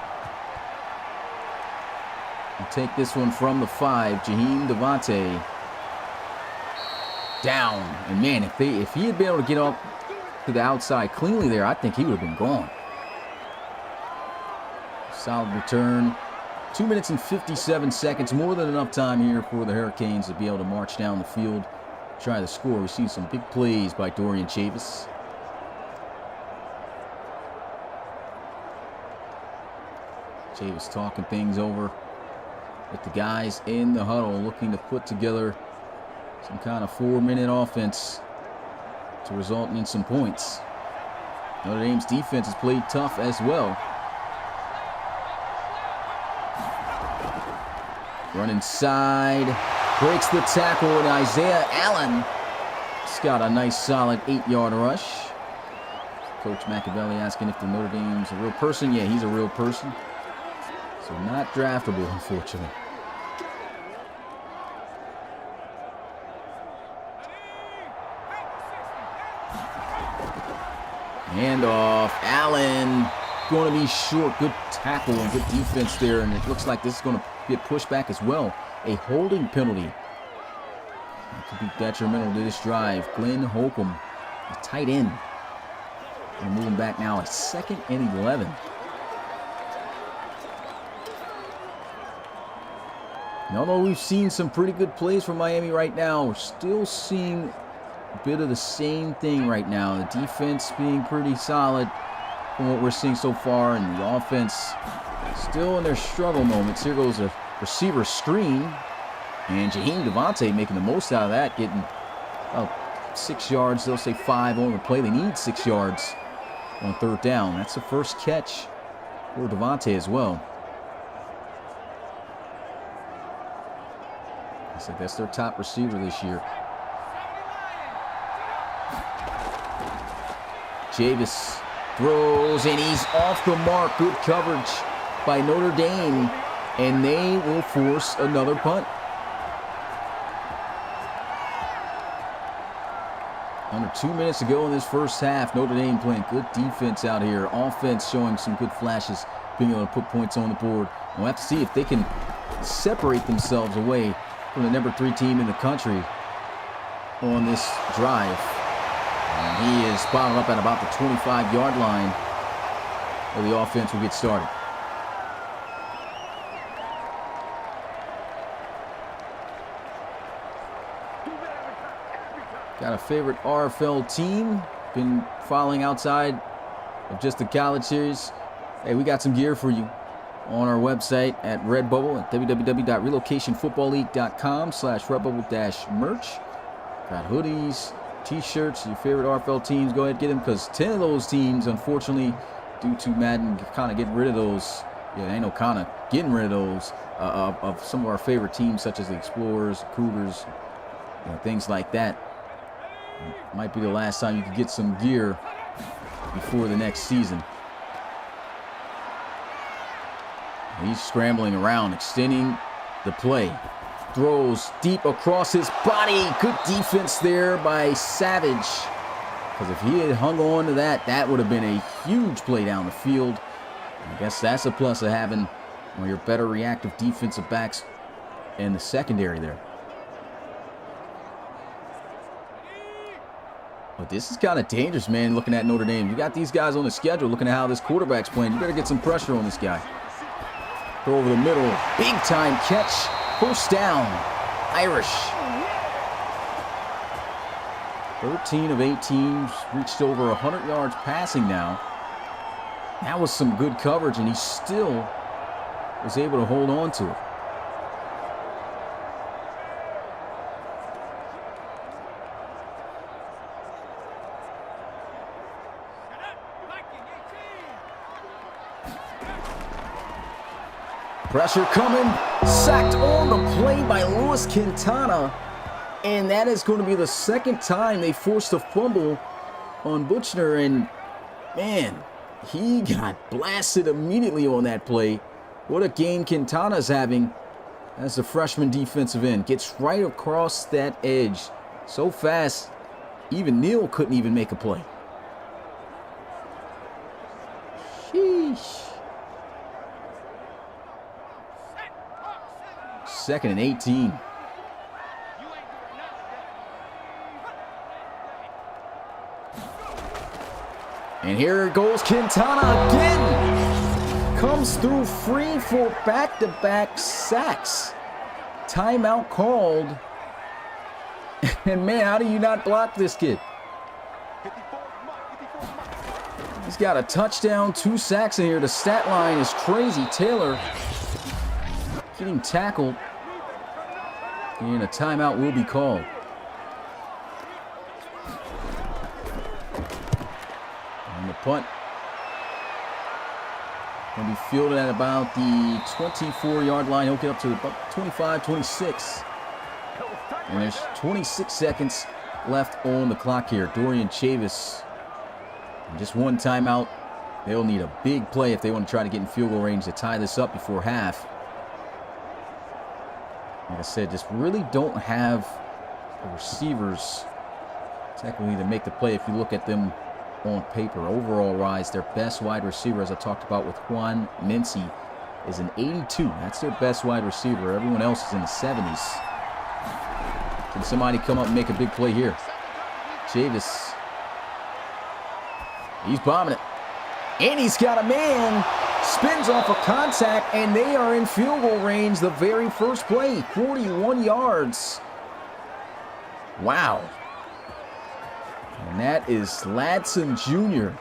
We'll take this one from the 5. Jaheim Devontae down. And man, if he had been able to get up to the outside cleanly there, I think he would have been gone. Solid return. 2 minutes and 57 seconds. More than enough time here for the Hurricanes to be able to march down the field, try to score. We've seen some big plays by Dorian Chavis. Chavis talking things over with the guys in the huddle, looking to put together some kind of 4-minute offense to result in some points. Notre Dame's defense has played tough as well. Run inside, breaks the tackle, and Isaiah Allen has got a nice solid 8-yard rush. Coach Machiavelli asking if the Notre Dame's a real person. Yeah, he's a real person. So not draftable, unfortunately. Handoff. Allen going to be short. Good tackle and good defense there. And it looks like this is going to get pushed back as well. A holding penalty. That could be detrimental to this drive. Glenn Holcomb, a tight end. We're moving back now. A 2nd and 11. And although we've seen some pretty good plays from Miami right now, we're still seeing a bit of the same thing right now. The defense being pretty solid from what we're seeing so far, and the offense still in their struggle moments. Here goes a receiver screen, and Jaheim Devontae making the most out of that, getting about 6 yards. They'll say 5 on the play. They need 6 yards on 3rd down. That's the first catch for Devontae as well. I said that's their top receiver this year. Chavis throws, and he's off the mark. Good coverage by Notre Dame, and they will force another punt. Under 2 minutes to go in this first half. Notre Dame playing good defense out here. Offense showing some good flashes, being able to put points on the board. We'll have to see if they can separate themselves away from the number 3 team in the country on this drive. And he is bottled up at about the 25-yard line where the offense will get started. Got a favorite RFL team. Been following outside of just the college series. Hey, we got some gear for you on our website at Redbubble at www.relocationfootballleague.com/redbubble-merch. Got hoodies, t-shirts, your favorite RFL teams. Go ahead and get them, because 10 of those teams, unfortunately, due to Madden kind of getting rid of those, yeah, ain't no kind of getting rid of those, of some of our favorite teams, such as the Explorers, Cougars, things like that. It might be the last time you can get some gear before the next season. He's scrambling around, extending the play. Throws deep across his body. Good defense there by Savage. Because if he had hung on to that, that would have been a huge play down the field. I guess that's a plus of having one of your better reactive defensive backs in the secondary there. But this is kind of dangerous, man, looking at Notre Dame. You got these guys on the schedule, looking at how this quarterback's playing. You better get some pressure on this guy. Throw over the middle. Big time catch. First down. Irish. 13 of 18. Reached over 100 yards passing now. That was some good coverage, and he still was able to hold on to it. Pressure coming, sacked on the play by Luis Quintana, and that is going to be the 2nd time they forced a fumble on Buchner, and man, he got blasted immediately on that play. What a game Quintana's having as the freshman defensive end. Gets right across that edge so fast, even Neal couldn't even make a play. Sheesh. 2nd and 18. And here goes Quintana again. comes through free for back-to-back sacks. Timeout called. And man, how do you not block this kid? He's got a touchdown, 2 sacks in here. The stat line is crazy. Taylor getting tackled. And a timeout will be called. And the punt will be fielded at about the 24-yard line. He'll get up to about 25, 26. And there's 26 seconds left on the clock here. Dorian Chavis, just one timeout. They'll need a big play if they want to try to get in field goal range to tie this up before half. Like I said, just really don't have the receivers technically to make the play if you look at them on paper. Overall rise, their best wide receiver, as I talked about with Juan Mincy, is an 82. That's their best wide receiver. Everyone else is in the 70s. Can somebody come up and make a big play here? Chavis. He's bombing it. And he's got a man. Spins off a contact, and they are in field goal range the very first play. 41 yards. Wow. And that is Ladson Jr.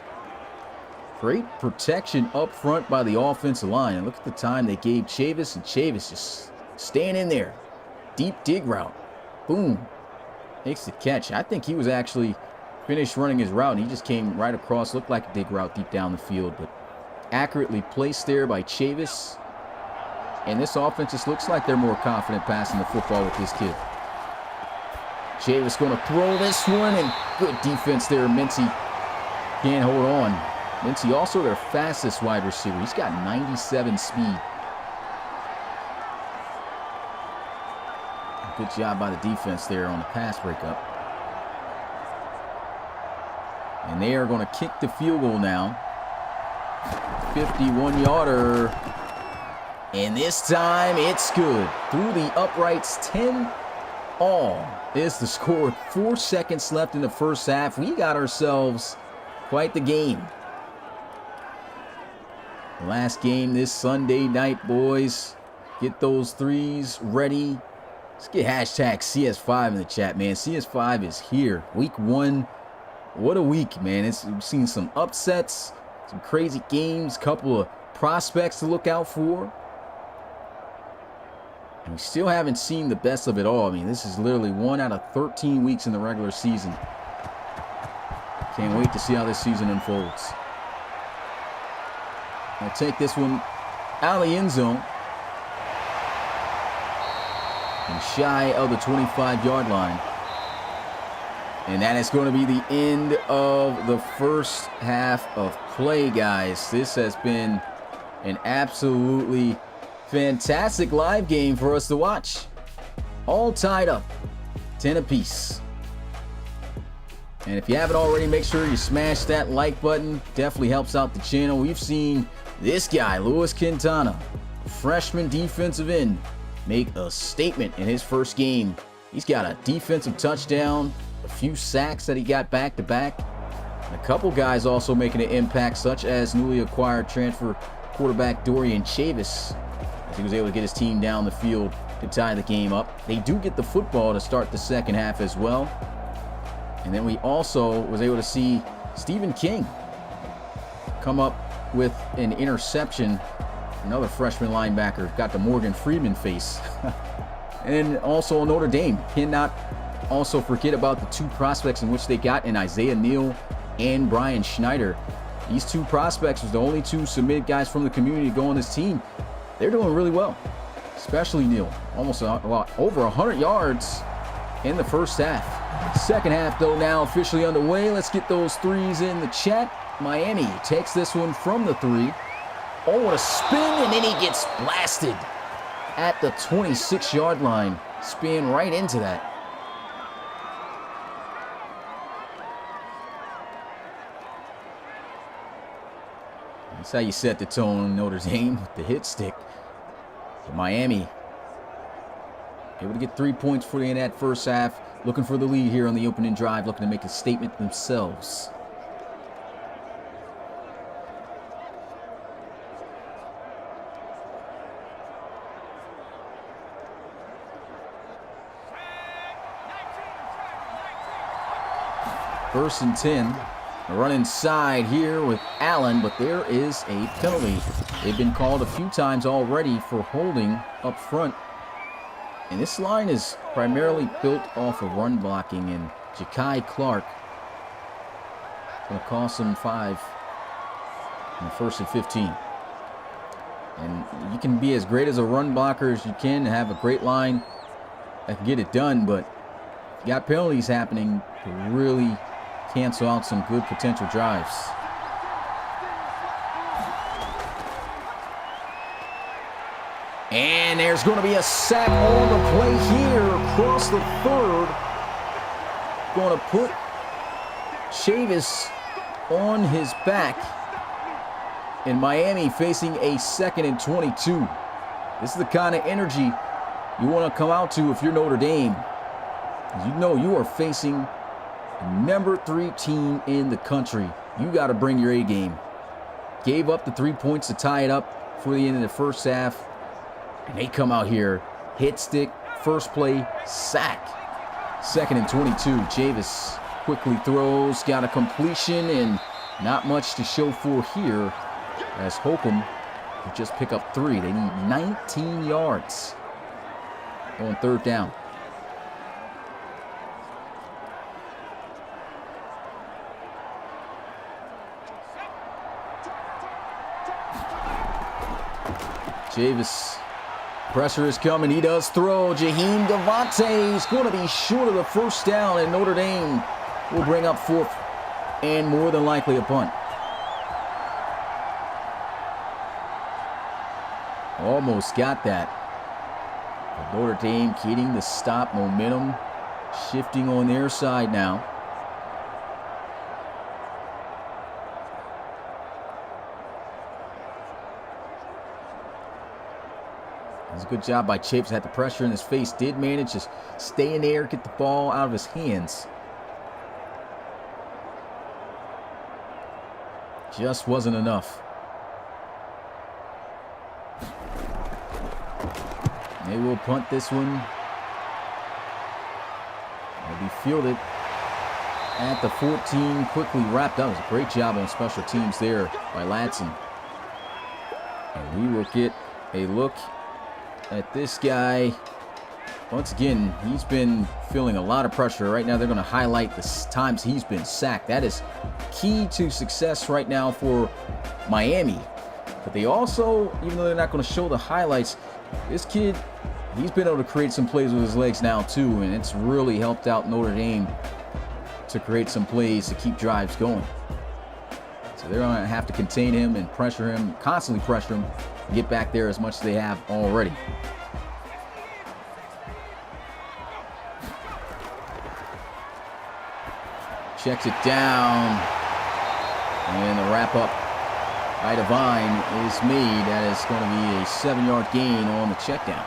Great protection up front by the offensive line. And look at the time they gave Chavis, and Chavis just staying in there. Deep dig route. Boom. Makes the catch. I think he was actually finished running his route, and he just came right across. Looked like a dig route deep down the field, but accurately placed there by Chavis. And this offense just looks like they're more confident passing the football with this kid. Chavis going to throw this one, and good defense there. Mincy can't hold on. Mincy also their fastest wide receiver. He's got 97 speed. Good job by the defense there on the pass breakup. And they are going to kick the field goal now. 51-yarder. And this time it's good. Through the uprights, 10-all is the score. 4 seconds left in the first half. We got ourselves quite the game. Last game this Sunday night, boys. Get those threes ready. Let's get hashtag CS5 in the chat, man. CS5 is here. Week 1. What a week, man. We've seen some upsets, some crazy games, couple of prospects to look out for. And we still haven't seen the best of it all. I mean, this is literally 1 out of 13 weeks in the regular season. Can't wait to see how this season unfolds. I'll take this one out of the end zone. And shy of the 25-yard line. And that is going to be the end of the first half of play, guys. This has been an absolutely fantastic live game for us to watch. All tied up, 10 apiece. And if you haven't already, make sure you smash that like button. Definitely helps out the channel. We've seen this guy, Louis Quintana, freshman defensive end, make a statement in his first game. He's got a defensive touchdown, a few sacks that he got back-to-back. A couple guys also making an impact, such as newly acquired transfer quarterback Dorian Chavis, as he was able to get his team down the field to tie the game up. They do get the football to start the second half as well. And then we also was able to see Stephen King come up with an interception. Another freshman linebacker, got the Morgan Freeman face. And also Notre Dame cannot also forget about the 2 prospects in which they got in Isaiah Neal and Brian Schneider. These 2 prospects was the only 2 submitted guys from the community to go on this team. They're doing really well, especially Neal. Almost over 100 yards in the first half. Second half, though, now officially underway. Let's get those threes in the chat. Miami takes this one from the 3. Oh, what a spin, and then he gets blasted at the 26-yard line. Spin right into that. That's how you set the tone in Notre Dame with the hit stick. Miami able to get 3 points for the end of that first half. Looking for the lead here on the opening drive. Looking to make a statement themselves. First and 10. A run inside here with Allen, but there is a penalty. They've been called a few times already for holding up front. And this line is primarily built off of run blocking, and Ja'Kai Clark going to cost him 5 on first and 15. And you can be as great as a run blocker as you can, have a great line that can get it done, but you got penalties happening to really cancel out some good potential drives. And there's going to be a sack on the play here across the 3rd. Going to put Chavis on his back. And Miami facing a 2nd and 22. This is the kind of energy you want to come out to if you're Notre Dame. You know you are facing the number 3 team in the country. You got to bring your A game. Gave up the 3 points to tie it up for the end of the first half. And they come out here, hit stick, first play, sack. 2nd and 22. Chavis quickly throws, got a completion, and not much to show for here as Holcomb will just pick up 3. They need 19 yards on 3rd down. Chavis, pressure is coming. He does throw. Jaheim Devontae is going to be short of the first down, and Notre Dame will bring up 4th and more than likely a punt. Almost got that. But Notre Dame getting the stop, momentum shifting on their side now. It was a good job by Chavis. Had the pressure in his face. Did manage to stay in there, get the ball out of his hands. Just wasn't enough. They will punt this one. It'll be fielded at the 14. Quickly wrapped up. It was a great job on special teams there by Ladson. And we will get a look at this guy. Once again, he's been feeling a lot of pressure. Right now, they're going to highlight the times he's been sacked. That is key to success right now for Miami. But they also, even though they're not going to show the highlights, this kid, he's been able to create some plays with his legs now too, and it's really helped out Notre Dame to create some plays to keep drives going. So they're going to have to contain him and pressure him, constantly pressure him, and get back there as much as they have already. Checks it down, and the wrap-up by Devine is made. That is going to be a 7-yard gain on the check down.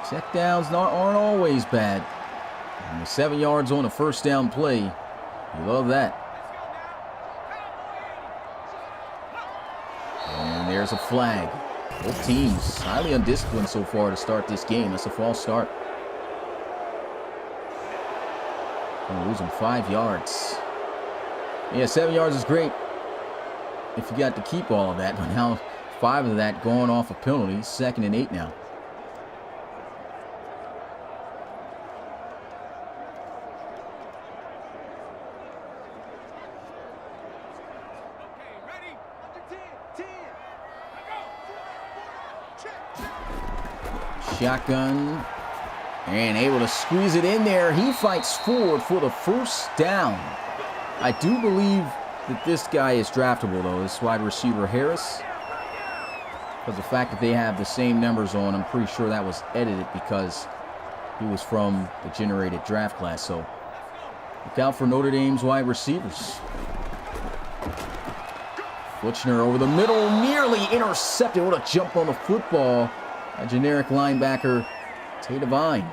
Checkdowns aren't always bad. And the 7 yards on a first down play, you love that. And there's a flag. Both teams highly undisciplined so far to start this game. That's a false start. Gonna lose them 5 yards. Yeah, 7 yards is great if you got to keep all of that. But now 5 of that going off a penalty. 2nd and 8 now. Shotgun, and able to squeeze it in there. He fights forward for the first down. I do believe that this guy is draftable, though, this wide receiver Harris. Because the fact that they have the same numbers on, I'm pretty sure that was edited because he was from the generated draft class. So look out for Notre Dame's wide receivers. Butchner over the middle, nearly intercepted. What a jump on the football. A generic linebacker, Tay Devine.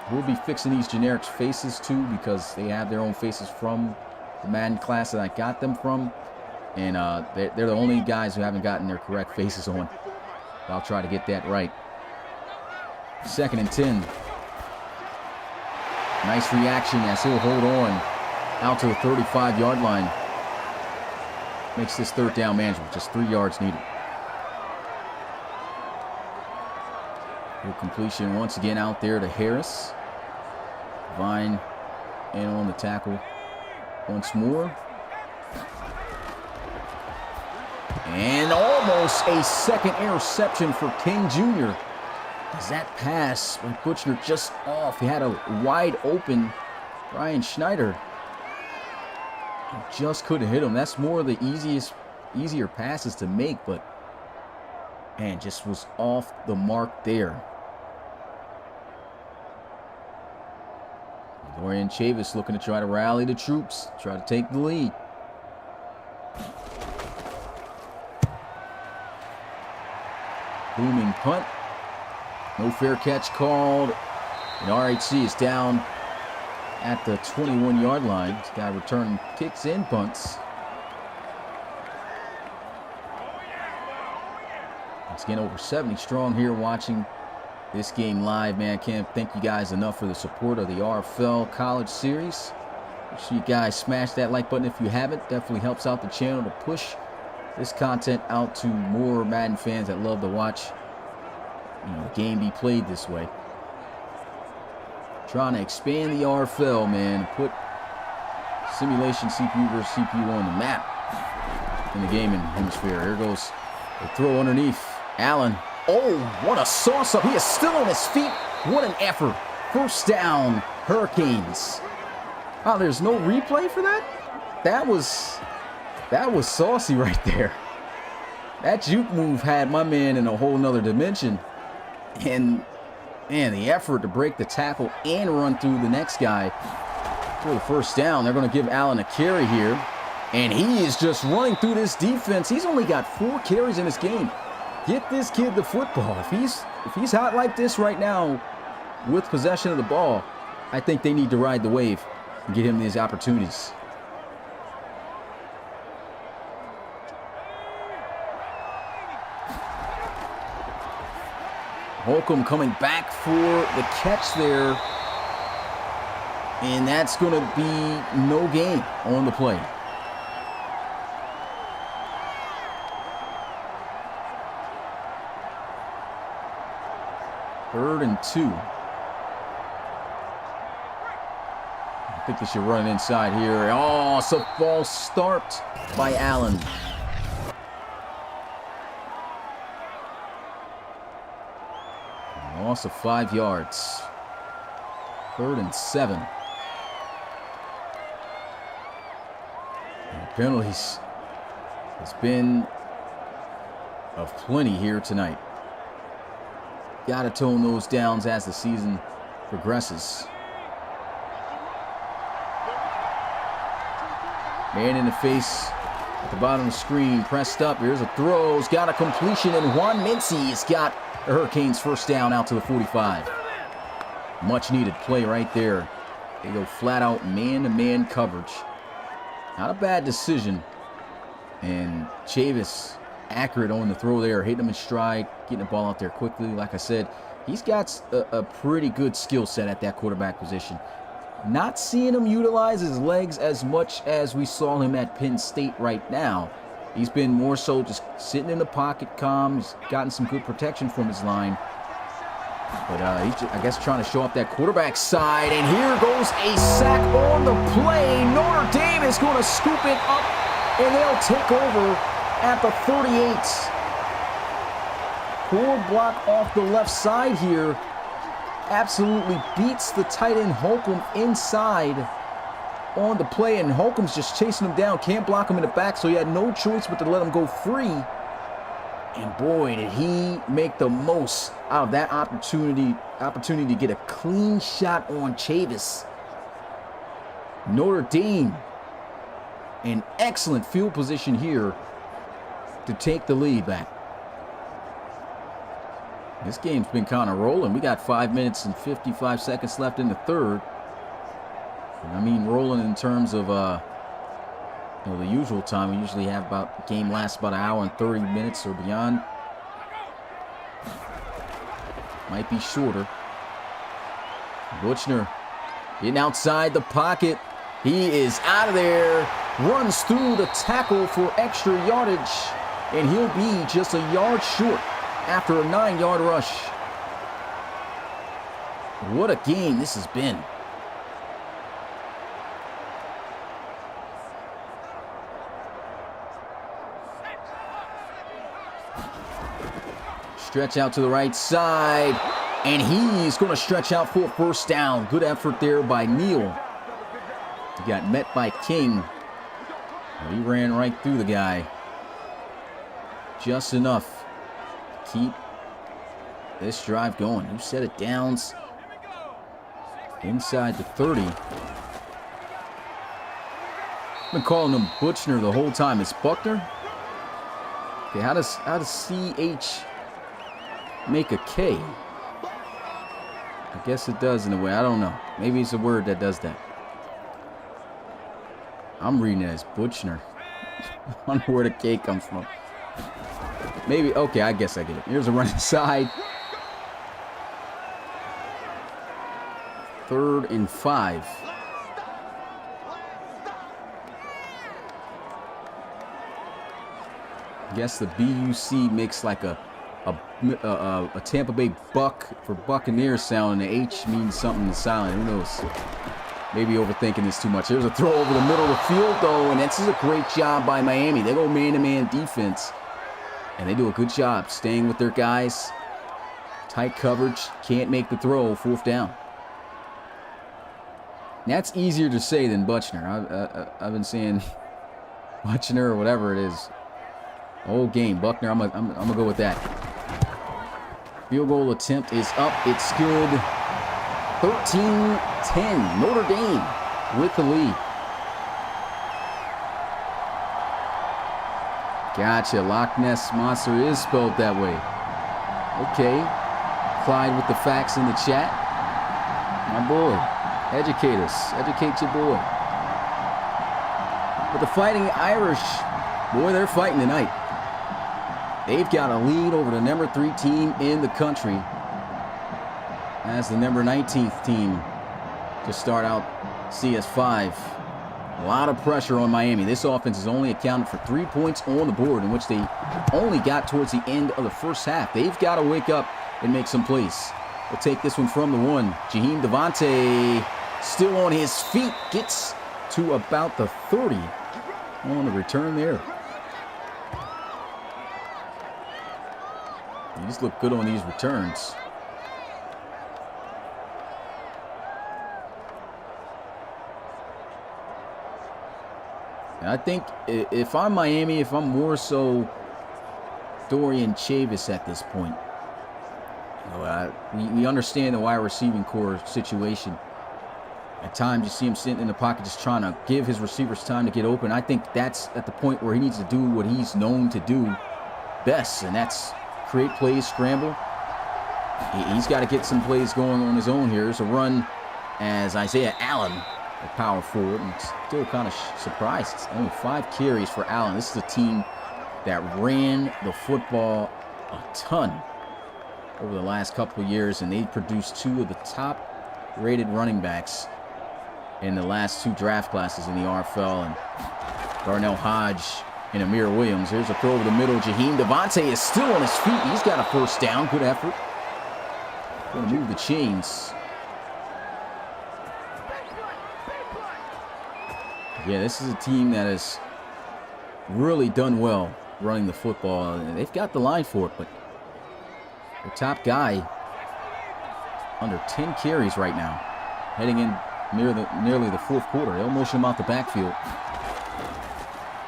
We'll be fixing these generics' faces too because they have their own faces from the Madden class that I got them from. And they're the only guys who haven't gotten their correct faces on. I'll try to get that right. 2nd and 10. Nice reaction as he'll hold on out to the 35-yard line. Makes this third down manageable. Just 3 yards needed. Good completion once again out there to Harris. Vine in on the tackle once more. And almost a second interception for King Jr. As that pass by Butchner just off. He had a wide open Ryan Schneider. He just couldn't hit him. That's more of the easier passes to make, but man, just was off the mark there. Dorian Chavis looking to try to rally the troops, try to take the lead. Booming punt. No fair catch called. And RHC is down at the 21-yard line. This guy returning kicks and punts. Once again, over 70 strong here watching this game live, man. Can't thank you guys enough for the support of the RFL College Series. Make sure you guys smash that like button if you haven't. Definitely helps out the channel to push this content out to more Madden fans that love to watch, the game be played this way. Trying to expand the RFL, man. Put simulation CPU versus CPU on the map in the gaming hemisphere. Here goes the throw underneath. Allen. Oh, what a sauce up. He is still on his feet. What an effort. First down, Hurricanes. Wow, there's no replay for that? That was saucy right there. That juke move had my man in a whole nother dimension. And, man, the effort to break the tackle and run through the next guy for the first down. They're going to give Allen a carry here. And he is just running through this defense. He's only got 4 carries in this game. Get this kid the football. If he's hot like this right now with possession of the ball, I think they need to ride the wave and get him these opportunities. Holcomb coming back for the catch there. And that's going to be no gain on the play. Third and 2. I think they should run it inside here. Oh, it's a false start by Allen. Loss of 5 yards. Third and 7. And penalties has been of plenty here tonight. Got to tone those down as the season progresses. Man in the face at the bottom of the screen, pressed up. Here's a throw. He's got a completion, and Juan Mincy has got the Hurricanes first down out to the 45. Much needed play right there. They go flat out man-to-man coverage. Not a bad decision. And Chavis accurate on the throw there, hitting him in stride, getting the ball out there quickly. Like I said, he's got a pretty good skill set at that quarterback position. Not seeing him utilize his legs as much as we saw him at Penn State right now. He's been more so just sitting in the pocket calm. He's gotten some good protection from his line. But he's, I guess, trying to show up that quarterback side. And here goes a sack on the play. Notre Dame is going to scoop it up, and they'll take over at the 38. Poor block off the left side here. Absolutely beats the tight end Holcomb inside on the play, and Holcomb's just chasing him down. Can't block him in the back, so he had no choice but to let him go free. And boy, did he make the most out of that opportunity to get a clean shot on Chavis. Notre Dame, an excellent field position here to take the lead back. This game's been kind of rolling. We got 5 minutes and 55 seconds left in the third. And I mean rolling in terms of the usual time. We usually have game lasts about an hour and 30 minutes or beyond. Might be shorter. Butchner Getting outside the pocket. He is out of there. Runs through the tackle for extra yardage. And he'll be just a yard short after a 9-yard rush. What a game this has been. Stretch out to the right side. And he's going to stretch out for a first down. Good effort there by Neal. He got met by King. He ran right through the guy. Just enough to keep this drive going. You set it downs inside the 30. I've been calling him Butchner the whole time. It's Buckner. Okay, how does CH make a K? I guess it does in a way. I don't know. Maybe it's a word that does that. I'm reading it as Butchner. I wonder where the K comes from. Maybe. Okay, I guess I get it. Here's a run inside. 3rd and 5. I guess the BUC makes like a Tampa Bay Buck for Buccaneer sound, and the H means something silent. Who knows? Maybe overthinking this too much. There's a throw over the middle of the field, though, and this is a great job by Miami. They go man-to-man defense, and they do a good job staying with their guys. Tight coverage, can't make the throw, 4th down. That's easier to say than Butchner. I've been saying Butchner or whatever it is. Whole game. Buckner, I'm gonna go with that. Field goal attempt is up. It's good. 13-10. Notre Dame with the lead. Gotcha. Loch Ness Monster is spelled that way. Okay. Clyde with the facts in the chat. My boy. Educate us. Educate your boy. But the Fighting Irish, boy, they're fighting tonight. They've got a lead over the number 3 team in the country as the number 19th team to start out CS5. A lot of pressure on Miami. This offense has only accounted for 3 points on the board, in which they only got towards the end of the first half. They've got to wake up and make some plays. We'll take this one from the 1. Jaheim Devontae still on his feet. Gets to about the 30 on the return there. He just looked good on these returns. And I think if I'm Miami, if I'm more so Dorian Chavis at this point, you know, we understand the wide receiving core situation. At times, you see him sitting in the pocket just trying to give his receivers time to get open. I think that's at the point where he needs to do what he's known to do best, and that's create plays, scramble. He's got to get some plays going on his own here. There's a run as Isaiah Allen, a power forward, and still kind of surprised. It's only 5 carries for Allen. This is a team that ran the football a ton over the last couple of years, and they produced 2 of the top-rated running backs in the last 2 draft classes in the RFL, and Darnell Hodge and Amir Williams. Here's a throw over the middle. Jaheim Devontae is still on his feet. He's got a first down. Good effort. Going to move the chains. Yeah, this is a team that has really done well running the football. And they've got the line for it, but their top guy under 10 carries right now, heading in nearly the 4th quarter. They'll motion him out the backfield.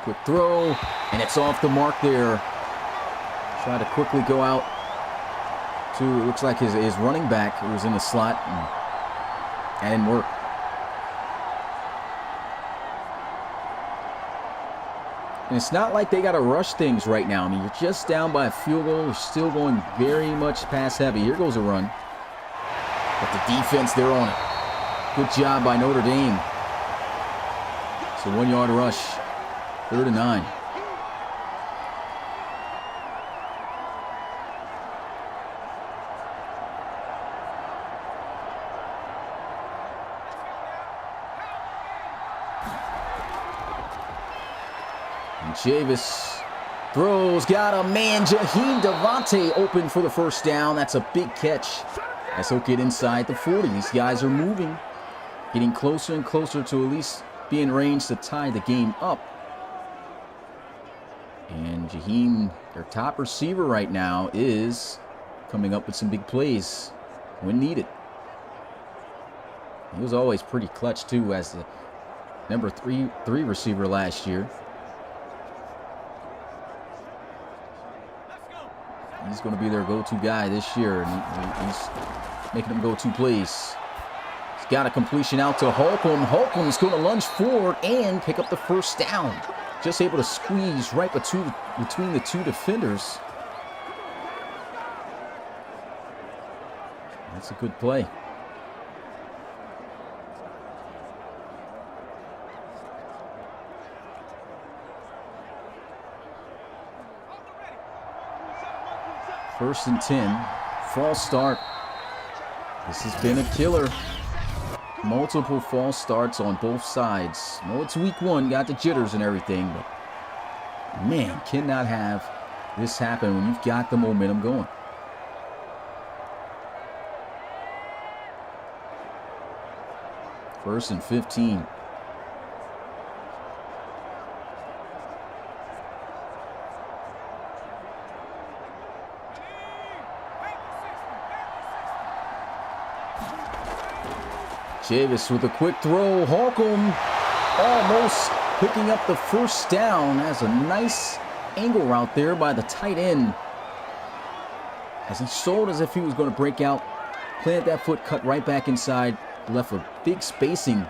Quick throw, and it's off the mark there. Try to quickly go out to, it looks like his running back who was in the slot, and that didn't work. And it's not like they got to rush things right now. I mean, you're just down by a field goal. You're still going very much pass heavy. Here goes a run. But the defense, they're on it. Good job by Notre Dame. It's a 1-yard rush. 3rd and 9. And Chavis throws, got a man, Jaheim Devontae open for the first down. That's a big catch. As he'll get inside the 40. These guys are moving, getting closer and closer to at least be in range to tie the game up. And Jaheim, their top receiver right now, is coming up with some big plays when needed. He was always pretty clutch too as the number three receiver last year. He's going to be their go-to guy this year, and he's making them go 2 plays. He's got a completion out to Holcomb. Holcomb's going to lunge forward and pick up the first down. Just able to squeeze right between the 2 defenders. That's a good play. First and 10, false start. This has been a killer. Multiple false starts on both sides. No, it's week 1, got the jitters and everything, but man, cannot have this happen when you've got the momentum going. First and 15. Chavis with a quick throw. Holcomb almost picking up the first down. Has a nice angle route there by the tight end. As he sold as if he was going to break out. Planted that foot, cut right back inside. Left a big spacing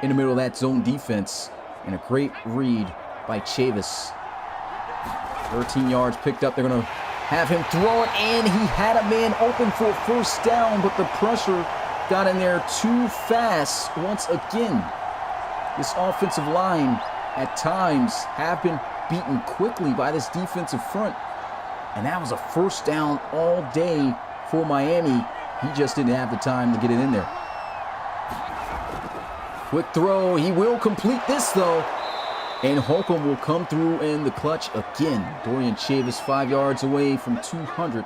in the middle of that zone defense. And a great read by Chavis. 13 yards picked up. They're going to have him throw it. And he had a man open for a first down. But the pressure got in there too fast once again. This offensive line at times have been beaten quickly by this defensive front. And that was a first down all day for Miami. He just didn't have the time to get it in there. Quick throw. He will complete this though. And Holcomb will come through in the clutch again. Dorian Chavis 5 yards away from 200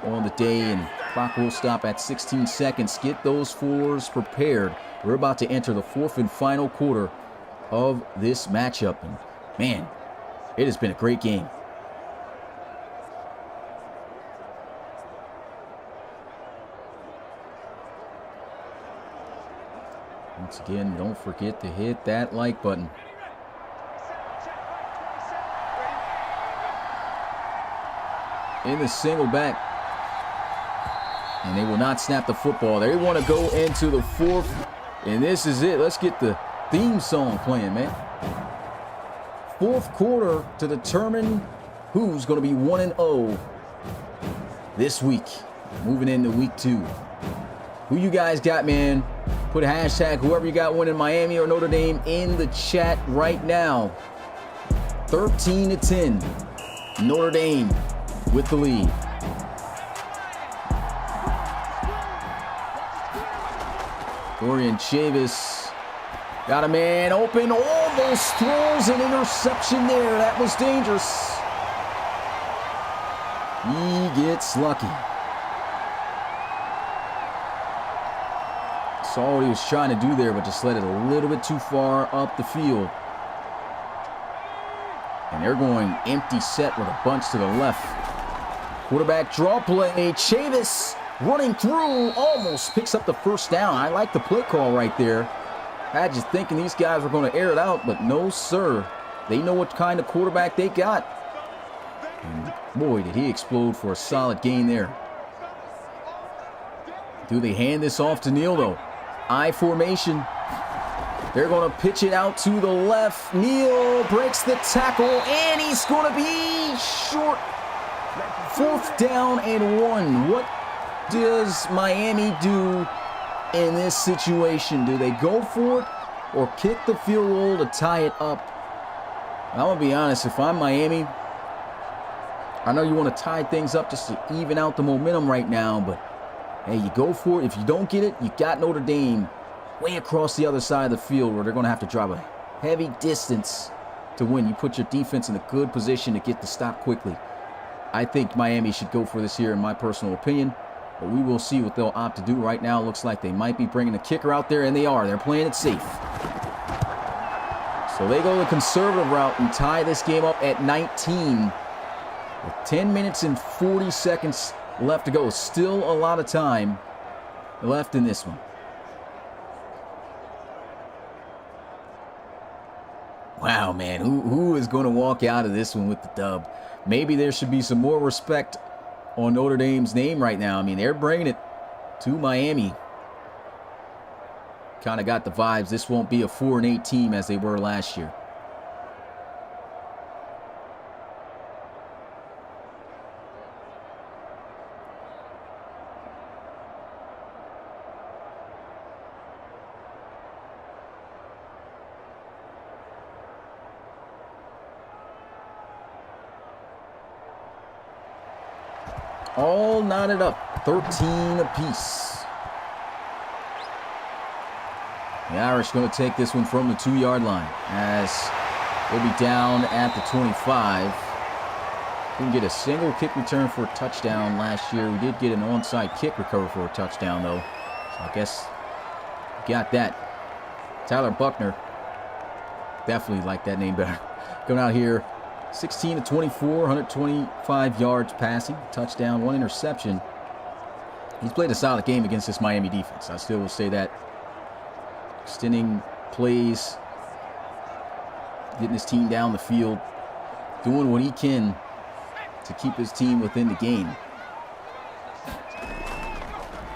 on the day, and clock will stop at 16 seconds. Get those 4s prepared. We're about to enter the 4th and final quarter of this matchup. And man, it has been a great game. Once again, don't forget to hit that like button. In the single back. And they will not snap the football. They want to go into the 4th. And this is it. Let's get the theme song playing, man. 4th quarter to determine who's going to be 1-0 this week. Moving into week 2. Who you guys got, man? Put a hashtag whoever you got winning Miami or Notre Dame in the chat right now. 13-10. Notre Dame with the lead. Dorian Chavis got a man open, almost throws an interception there. That was dangerous. He gets lucky. Saw what he was trying to do there, but just let it a little bit too far up the field. And they're going empty set with a bunch to the left. Quarterback draw play. Chavis running through, almost picks up the first down. I like the play call right there. Had you thinking these guys were going to air it out, but no, sir. They know what kind of quarterback they got. And boy, did he explode for a solid gain there. Do they hand this off to Neal, though? I formation. They're going to pitch it out to the left. Neal breaks the tackle, and he's going to be short. 4th down and 1. What does Miami do in this situation? Do they go for it or kick the field goal to tie it up? I'm going to be honest. If I'm Miami, I know you want to tie things up just to even out the momentum right now, but hey, you go for it. If you don't get it, you got Notre Dame way across the other side of the field where they're going to have to drive a heavy distance to win. You put your defense in a good position to get the stop quickly. I think Miami should go for this here, in my personal opinion. But we will see what they'll opt to do. Right now, it looks like they might be bringing a kicker out there, and they are. They're playing it safe. So they go the conservative route and tie this game up at 19. With 10 minutes and 40 seconds left to go. Still a lot of time left in this one. Wow, man. Who is going to walk out of this one with the dub? Maybe there should be some more respect on Notre Dame's name right now. I mean, they're bringing it to Miami. Kind of got the vibes. This won't be a 4-8 team as they were last year. All knotted up, 13 apiece. The Irish going to take this one from the 2-yard line as they'll be down at the 25. Didn't get a single kick return for a touchdown last year. We did get an onside kick recovery for a touchdown, though. So I guess we got that. Tyler Buckner. Definitely like that name better. Coming out here. 16 to 24, 125 yards passing, touchdown, 1 interception. He's played a solid game against this Miami defense. I still will say that. Extending plays, getting his team down the field, doing what he can to keep his team within the game.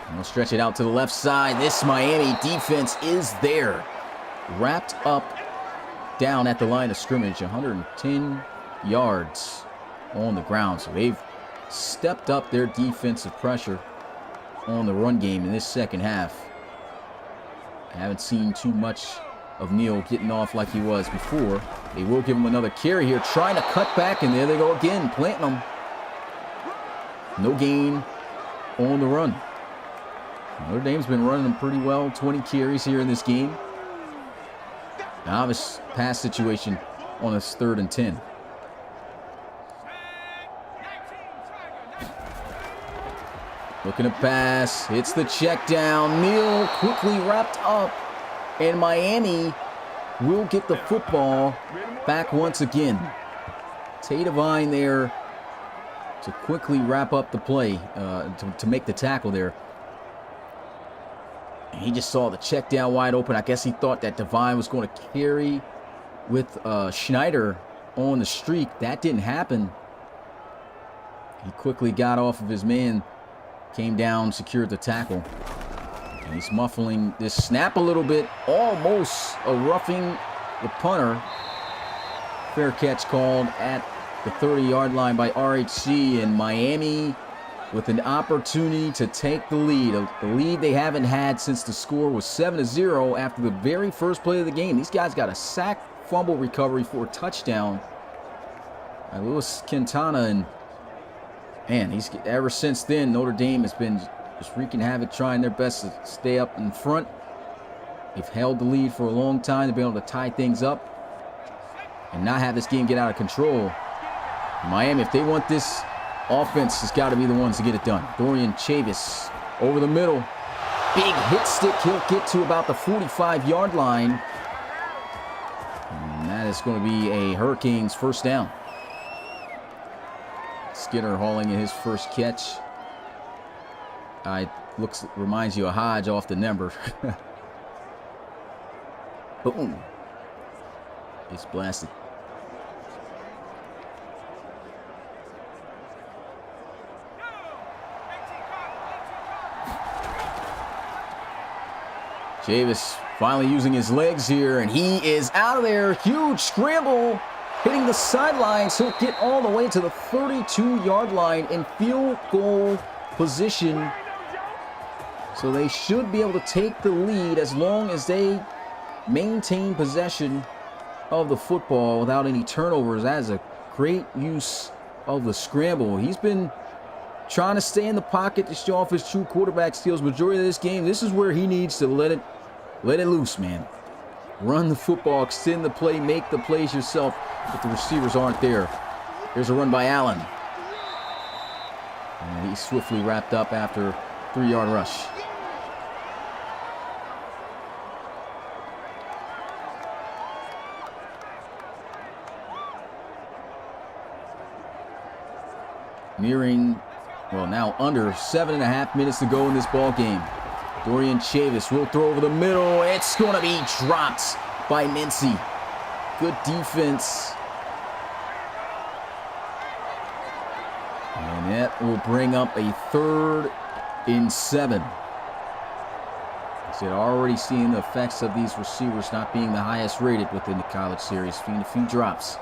And we'll stretch it out to the left side. This Miami defense is there. Wrapped up down at the line of scrimmage, 110 yards on the ground. So they've stepped up their defensive pressure on the run game in this second half. I haven't seen too much of Neal getting off like he was before. They will give him another carry here, trying to cut back, and there they go again, planting them. No gain on the run. Notre Dame's been running them pretty well, 20 carries here in this game. Now this pass situation on his 3rd and 10. Looking to pass, hits the check down. Neal quickly wrapped up, and Miami will get the football back once again. Tay Devine there to quickly wrap up the play, to make the tackle there. And he just saw the check down wide open. I guess he thought that Devine was going to carry with Schneider on the streak. That didn't happen. He quickly got off of his man, came down, secured the tackle. And he's muffling this snap a little bit, almost a roughing the punter. Fair catch called at the 30-yard line by RHC, and Miami with an opportunity to take the lead. The lead they haven't had since the score was 7-0 after the very first play of the game. These guys got a sack fumble recovery for a touchdown by Louis Quintana, and man, ever since then, Notre Dame has been just wreaking havoc, trying their best to stay up in front. They've held the lead for a long time. They've been able to tie things up and not have this game get out of control. Miami, if they want this offense, has got to be the ones to get it done. Dorian Chavis over the middle. Big hit stick. He'll get to about the 45-yard line. And that is going to be a Hurricanes first down. Skinner hauling in his first catch. Reminds you of Hodge off the number. Boom. It's blasted. Chavis finally using his legs here, and he is out of there. Huge scramble, hitting the sidelines. He'll get all the way to the 32-yard line in field goal position. So they should be able to take the lead as long as they maintain possession of the football without any turnovers. That is a great use of the scramble. He's been trying to stay in the pocket to show off his true quarterback skills majority of this game. This is where he needs to let it loose, man. run the football, extend the play, make the plays yourself, but the receivers aren't there. Here's a run by Allen. And he's swiftly wrapped up after a 3-yard rush. Nearing, well, now under 7.5 minutes to go in this ball game. Dorian Chavis will throw over the middle. It's going to be dropped by Mincy. Good defense. And that will bring up a 3rd and 7. As I already seeing the effects of these receivers not being the highest rated within the college series. A few drops.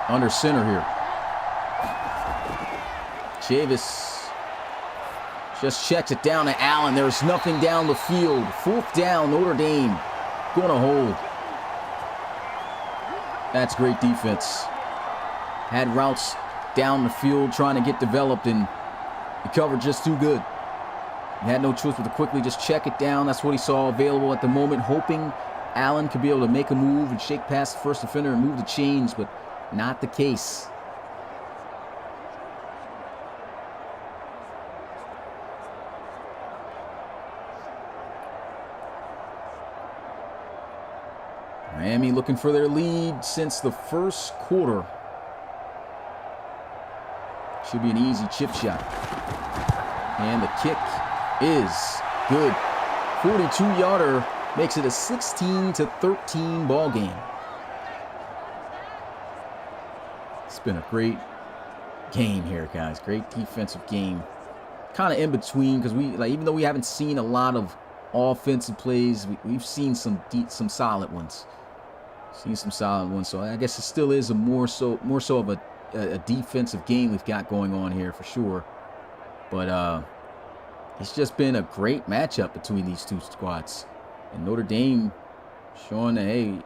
Under center here. Chavis just checks it down to Allen. There's nothing down the field. 4th down, Notre Dame going to hold. That's great defense. Had routes down the field trying to get developed, and he covered just too good. He had no choice but to quickly just check it down. That's what he saw available at the moment, hoping Allen could be able to make a move and shake past the first defender and move the chains, but not the case. Miami looking for their lead since the first quarter. Should be an easy chip shot. And the kick is good. 42-yarder makes it a 16-13 ball game. It's been a great game here, guys. Great defensive game. Kind of in between, because even though we haven't seen a lot of offensive plays, we've seen some solid ones. So I guess it still is a more so of a defensive game we've got going on here for sure. But it's just been a great matchup between these two squads. And Notre Dame showing that, hey,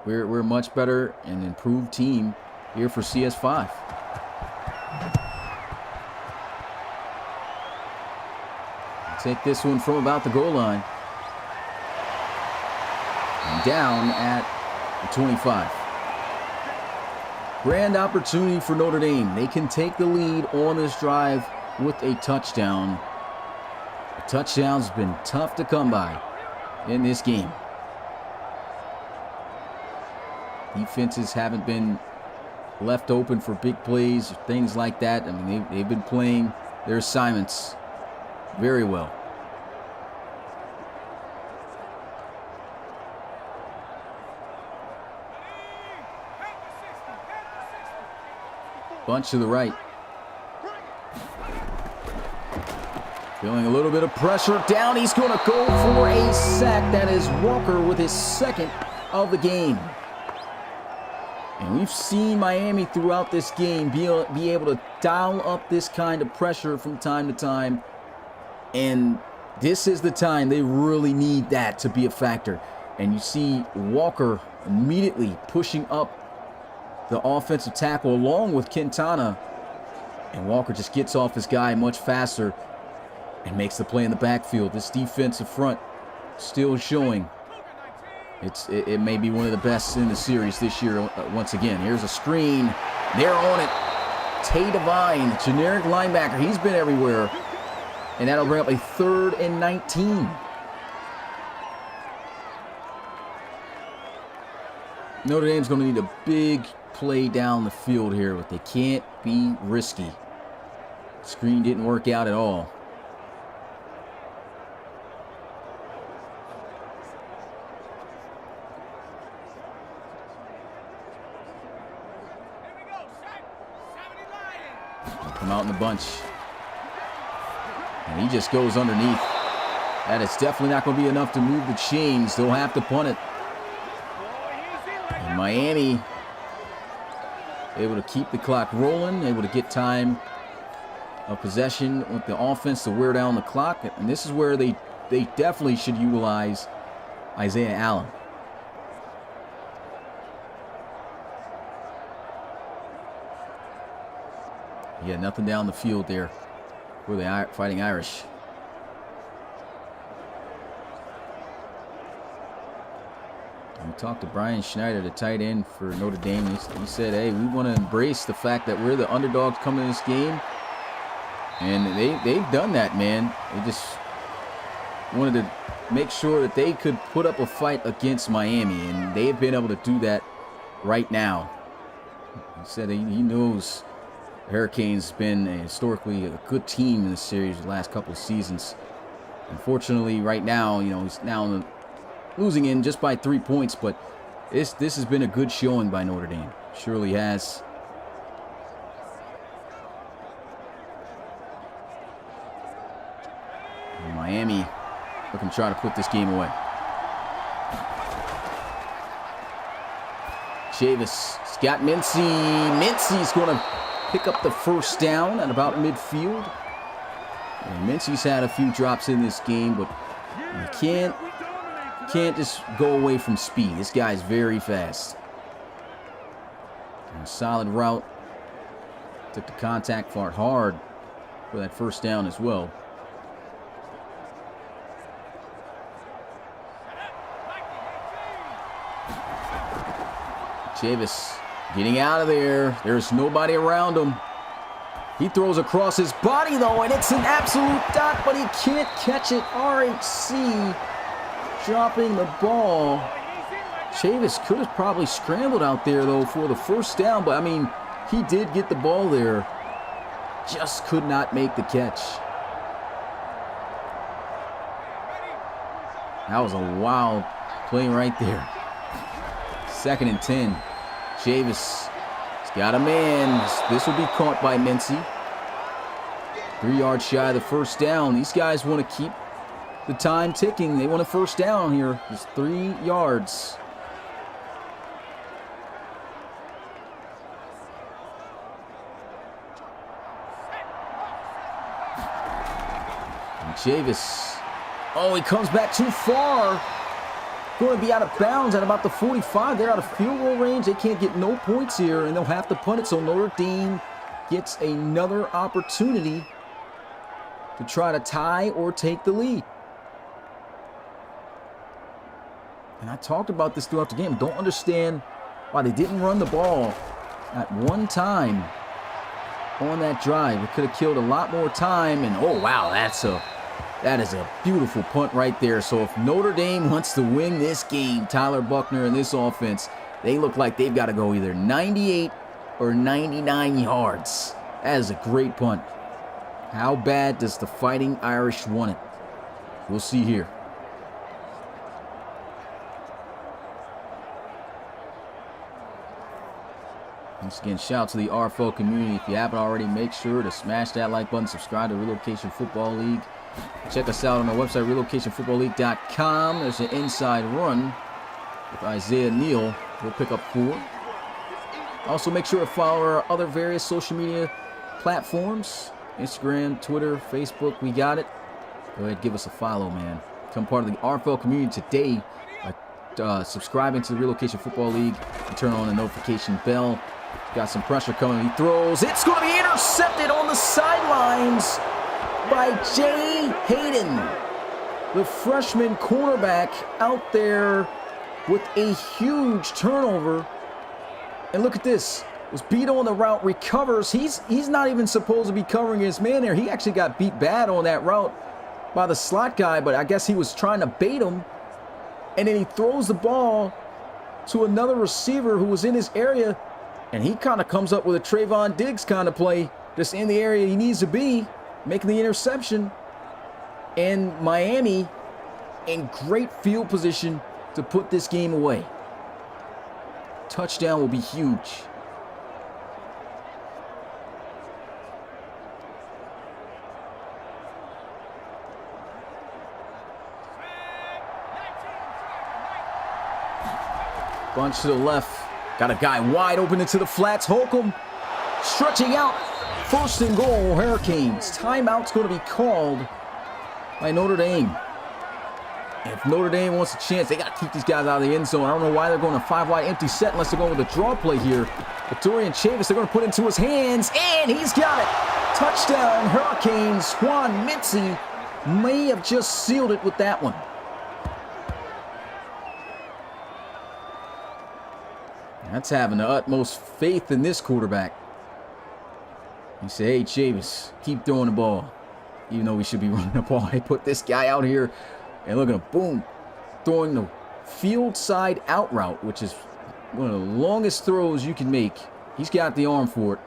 we're a much better and improved team here for CS5. Take this one from about the goal line. And down at the 25. Grand opportunity for Notre Dame. They can take the lead on this drive with a touchdown. A touchdown's been tough to come by in this game. Defenses haven't been left open for big plays, things like that. I mean, they've been playing their assignments very well. Bunch to the right. Feeling a little bit of pressure down. He's going to go for a sack. That is Walker with his 2nd of the game. And we've seen Miami throughout this game be able to dial up this kind of pressure from time to time. And this is the time they really need that to be a factor. And you see Walker immediately pushing up the offensive tackle along with Quintana. And Walker just gets off his guy much faster and makes the play in the backfield. This defensive front still showing it may be one of the best in the series this year once again. Here's a screen. They're on it. Tay Devine, generic linebacker. He's been everywhere. And that'll bring up a 3rd and 19. Notre Dame's going to need a big play down the field here, but they can't be risky. Screen didn't work out at all. Come out in the bunch. And he just goes underneath. That is definitely not going to be enough to move the chains. They'll have to punt it. And Miami able to keep the clock rolling, able to get time of possession with the offense to wear down the clock. And this is where they definitely should utilize Isaiah Allen. Yeah, nothing down the field there for the Fighting Irish. We talked to Brian Schneider, the tight end for Notre Dame. He said, hey, we want to embrace the fact that we're the underdogs coming in this game. And they've done that, man. They just wanted to make sure that they could put up a fight against Miami, and they've been able to do that right now. He said he knows the Hurricanes been historically a good team in the series the last couple of seasons. Unfortunately, right now, he's now losing in just by 3 points, but this has been a good showing by Notre Dame. Surely has. And Miami looking to try to put this game away. Chavis, he's got Mincy. Mincy's going to pick up the first down at about midfield. And Mincy's had a few drops in this game, but you can't just go away from speed. This guy's very fast. And a solid route. Took the contact, fought hard for that first down as well. Chavis getting out of there. There's nobody around him. He throws across his body, though, and it's an absolute dot, but he can't catch it. RHC dropping the ball. Chavis could have probably scrambled out there, though, for the first down, but, I mean, he did get the ball there. Just could not make the catch. That was a wild play right there. 2nd and 10. Chavis has got a man. This will be caught by Mincy. 3 yards shy of the first down. These guys want to keep the time ticking. They want a first down here. Just 3 yards. And Chavis. Oh, he comes back too far. Going to be out of bounds at about the 45. They're out of field goal range. They can't get no points here, and they'll have to punt it. So Notre Dame gets another opportunity to try to tie or take the lead. And I talked about this throughout the game. Don't understand why they didn't run the ball at one time on that drive. It could have killed a lot more time. And oh wow, that is a beautiful punt right there. So if Notre Dame wants to win this game, Tyler Buckner and this offense, they look like they've got to go either 98 or 99 yards. That is a great punt. How bad does the Fighting Irish want it? We'll see here. Once again, shout out to the RFL community. If you haven't already, make sure to smash that like button, subscribe to Relocation Football League. Check us out on our website, relocationfootballleague.com. There's an inside run with Isaiah Neal. We'll pick up 4. Also, make sure to follow our other various social media platforms. Instagram, Twitter, Facebook, we got it. Go ahead, give us a follow, man. Become part of the RFL community today by subscribing to the Relocation Football League and turn on the notification bell. Got some pressure coming. He throws. It's going to be intercepted on the sidelines by Jay Hayden, the freshman cornerback, out there with a huge turnover. And look at this. Was beat on the route, recovers. He's not even supposed to be covering his man there. He actually got beat bad on that route by the slot guy, but I guess he was trying to bait him. And then he throws the ball to another receiver who was in his area, and he kind of comes up with a Trayvon Diggs kind of play, just in the area he needs to be, making the interception. And Miami in great field position to put this game away. Touchdown will be huge. Bunch to the left. Got a guy wide open into the flats. Holcomb stretching out. 1st and goal, Hurricanes. Timeout's going to be called by Notre Dame. And if Notre Dame wants a chance, they got to keep these guys out of the end zone. I don't know why they're going a 5-wide empty set unless they're going with a draw play here. But Dorian Chavis, they're going to put into his hands, and he's got it. Touchdown, Hurricanes. Juan Mincy may have just sealed it with that one. That's having the utmost faith in this quarterback. You say, hey, Chavis, keep throwing the ball. Even though we should be running the ball. They put this guy out here, and look at him, boom, throwing the field side out route, which is one of the longest throws you can make. He's got the arm for it,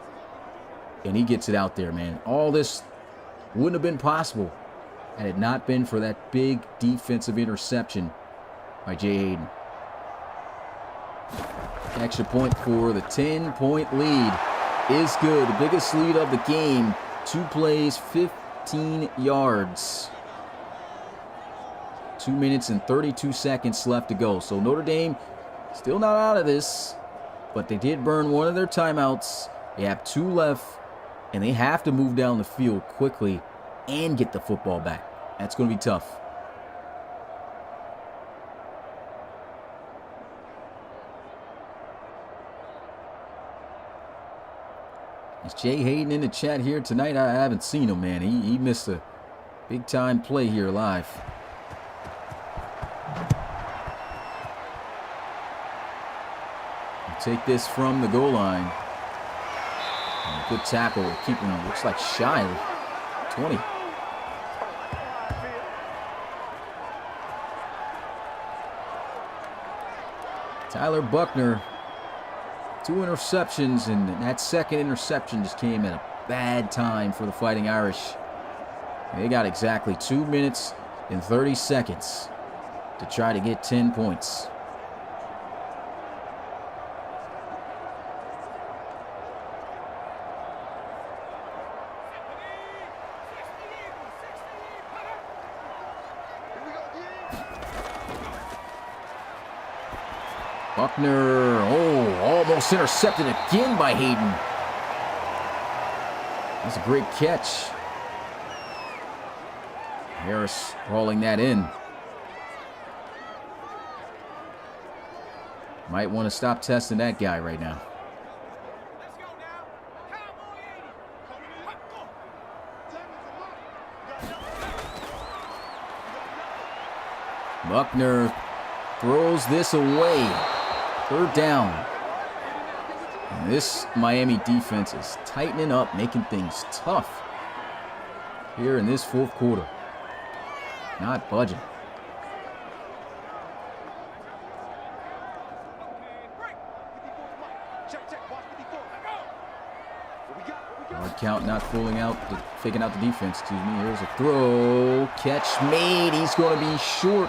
and he gets it out there, man. All this wouldn't have been possible had it not been for that big defensive interception by Jay Hayden. Extra point for the 10-point lead is good. The biggest lead of the game. 2 plays, 15 yards. 2 minutes and 32 seconds left to go. So Notre Dame still not out of this, but they did burn one of their timeouts. They have 2 left, and they have to move down the field quickly and get the football back. That's going to be tough. Is Jay Hayden in the chat here tonight? I haven't seen him, man. He missed a big-time play here live. We'll take this from the goal line. And a good tackle, keeping him, looks like shy of 20. Tyler Buckner, 2 interceptions, and that second interception just came at a bad time for the Fighting Irish. They got exactly 2 minutes and 30 seconds to try to get 10 points. Buckner, almost intercepted again by Hayden. That's a great catch. Harris hauling that in. Might want to stop testing that guy right now. Buckner throws this away. 3rd down. And this Miami defense is tightening up, making things tough here in this 4th quarter. Not budging. Hard count, not fooling out, faking out the defense, excuse me. Here's a throw. Catch made. He's going to be short.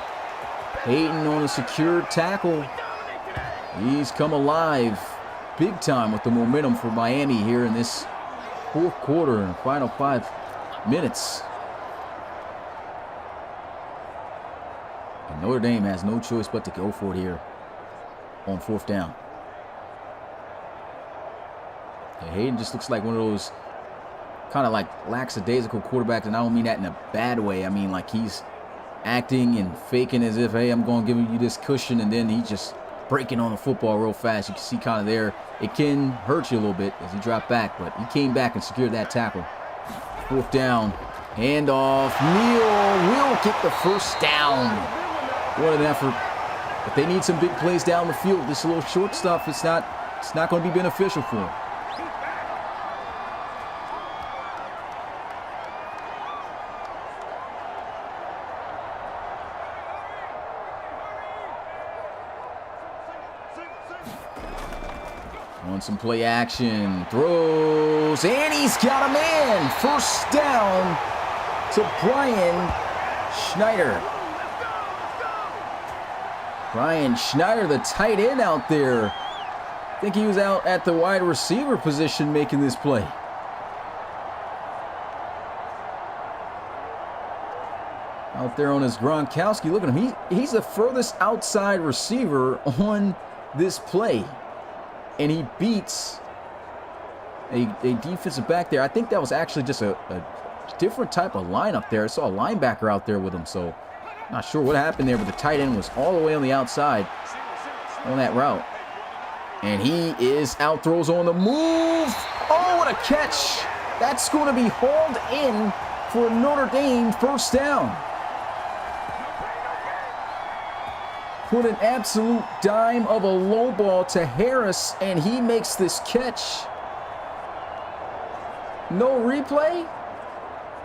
Hayden on a secured tackle. He's come alive big time with the momentum for Miami here in this 4th quarter and final 5 minutes. And Notre Dame has no choice but to go for it here on 4th down. And Hayden just looks like one of those kind of like lackadaisical quarterbacks, and I don't mean that in a bad way. I mean like he's acting and faking as if, hey, I'm going to give you this cushion, and then he just breaking on the football real fast. You can see kind of there, it can hurt you a little bit as he dropped back, but he came back and secured that tackle. 4th down, handoff. Neal will get the 1st down. What an effort. But they need some big plays down the field. This little short stuff, it's not going to be beneficial for them. On some play action, throws, and he's got a man. 1st down to Brian Schneider. Brian Schneider, the tight end out there. I think he was out at the wide receiver position making this play. Out there on his Gronkowski. Look at him. He's the furthest outside receiver on this play. And he beats a defensive back there. I think that was actually just a different type of lineup there. I saw a linebacker out there with him, so not sure what happened there, but the tight end was all the way on the outside on that route. And he is out, throws on the move. Oh, what a catch. That's going to be hauled in for Notre Dame 1st down. put an absolute dime of a low ball to Harris, and he makes this catch. No replay?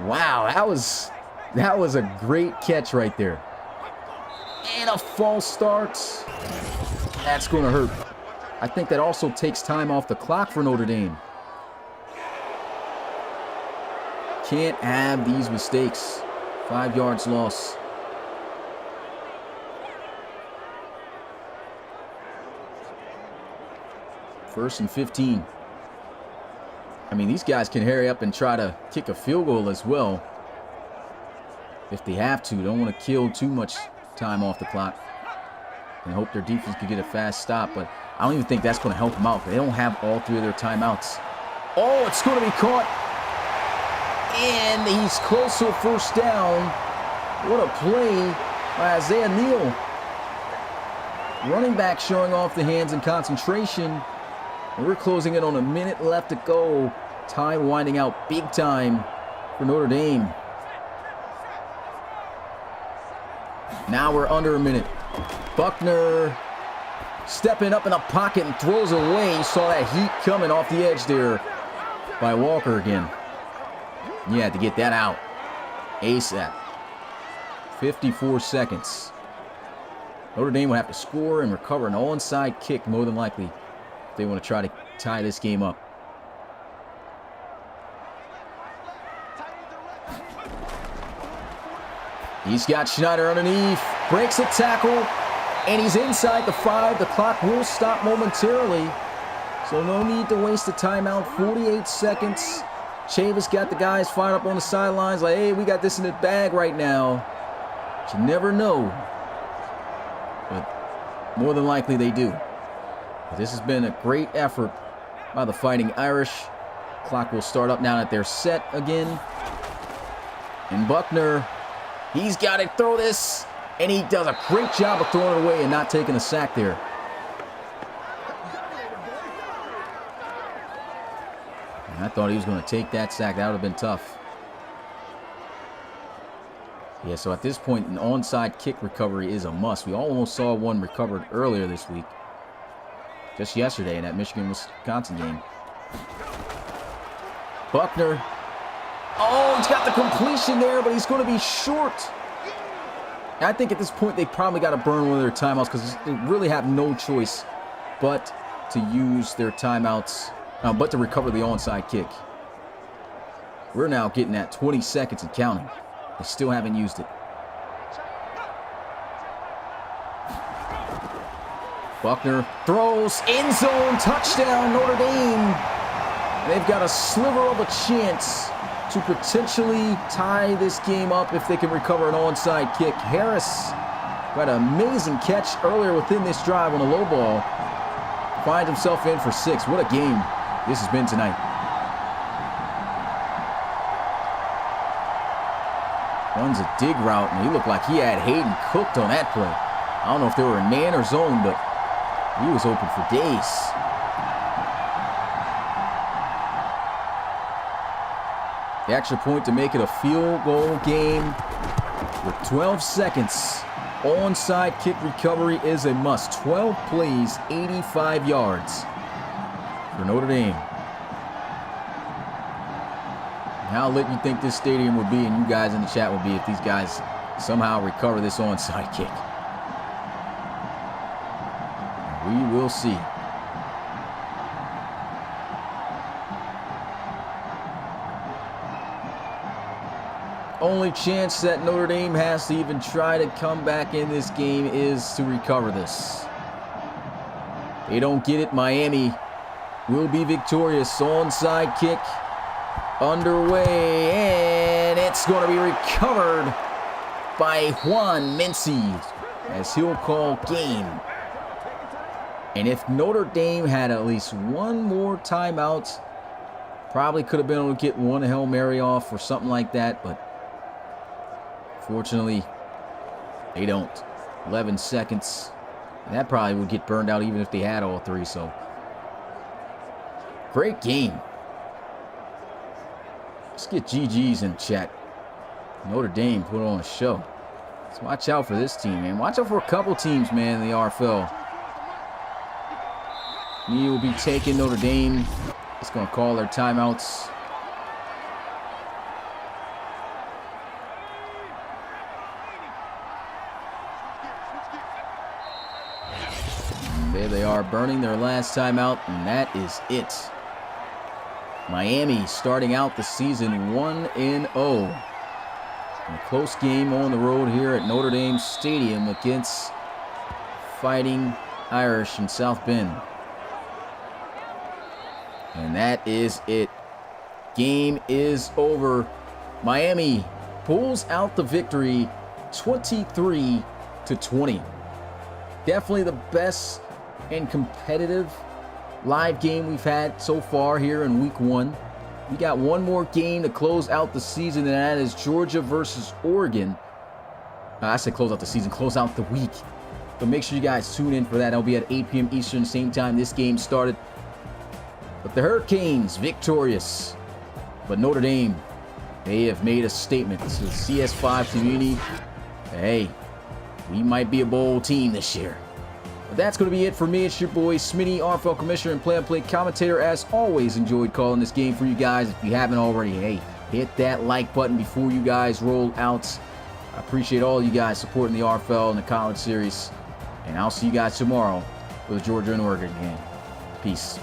Wow, that was a great catch right there. And a false start. That's going to hurt. I think that also takes time off the clock for Notre Dame. Can't have these mistakes. 5 yards loss. First and 15. I mean, these guys can hurry up and try to kick a field goal as well. If they have to. Don't want to kill too much time off the clock. And hope their defense could get a fast stop. But I don't even think that's going to help them out. They don't have all 3 of their timeouts. Oh, it's going to be caught. And he's close to a first down. What a play by Isaiah Neal. Running back showing off the hands and concentration. And we're closing in on a minute left to go. Time winding out big time for Notre Dame. Now we're under a minute. Buckner stepping up in the pocket and throws away. You saw that heat coming off the edge there by Walker again. You had to get that out ASAP. 54 seconds. Notre Dame will have to score and recover an onside kick more than likely if they want to try to tie this game up. He's got Schneider underneath, breaks a tackle, and he's inside the 5. The clock will stop momentarily, so no need to waste a timeout. 48 seconds. Chavis got the guys fired up on the sidelines like, hey, we got this in the bag right now. But you never know. But more than likely they do. But this has been a great effort by the Fighting Irish. Clock will start up now that they're set again. And Buckner, he's got to throw this. And he does a great job of throwing it away and not taking a sack there. I thought he was going to take that sack. That would have been tough. Yeah, so at this point, an onside kick recovery is a must. We almost saw one recovered earlier this week. Just yesterday in that Michigan-Wisconsin game. Buckner. Oh, he's got the completion there, but he's going to be short. And I think at this point, they probably got to burn one of their timeouts because they really have no choice but to use their timeouts. But to recover the onside kick. We're now getting at 20 seconds and counting. They still haven't used it. Buckner throws, end zone, touchdown, Notre Dame. They've got a sliver of a chance to potentially tie this game up if they can recover an onside kick. Harris got an amazing catch earlier within this drive on a low ball. Finds himself in for 6. What a game this has been tonight. Runs a dig route, and he looked like he had Hayden cooked on that play. I don't know if they were in man or zone, but he was open for days. The extra point to make it a field goal game with 12 seconds. Onside kick recovery is a must. 12 plays, 85 yards. For Notre Dame. How lit you think this stadium would be, and you guys in the chat would be, if these guys somehow recover this onside kick? We will see. Only chance that Notre Dame has to even try to come back in this game is to recover this. They don't get it. Miami will be victorious. Onside kick underway, and it's going to be recovered by Juan Mincy as he'll call game. And if Notre Dame had at least one more timeout, probably could have been able to get one Hail Mary off or something like that, but fortunately, they don't. 11 seconds. And that probably would get burned out even if they had all 3, so great game. Let's get GG's in chat. Notre Dame put on a show. So watch out for this team, man. Watch out for a couple teams, man, in the RFL. He will be taking Notre Dame. It's going to call their timeouts. And there they are, burning their last timeout, and that is it. Miami starting out the season 1-0. A close game on the road here at Notre Dame Stadium against Fighting Irish in South Bend. And that is it. Game is over. Miami pulls out the victory 23-20. Definitely the best and competitive live game we've had so far here in week 1. We got one more game to close out the season, and that is Georgia versus Oregon. I said close out the season, close out the week. But make sure you guys tune in for that. That'll be at 8 p.m. Eastern, same time this game started. But the Hurricanes victorious. But Notre Dame, they have made a statement to the CS5 community. Hey, we might be a bowl team this year. But that's going to be it for me. It's your boy Smitty, RFL Commissioner and play-on-play commentator. As always, enjoyed calling this game for you guys. If you haven't already, hey, hit that like button before you guys roll out. I appreciate all you guys supporting the RFL and the college series. And I'll see you guys tomorrow for the Georgia and Oregon game. Peace.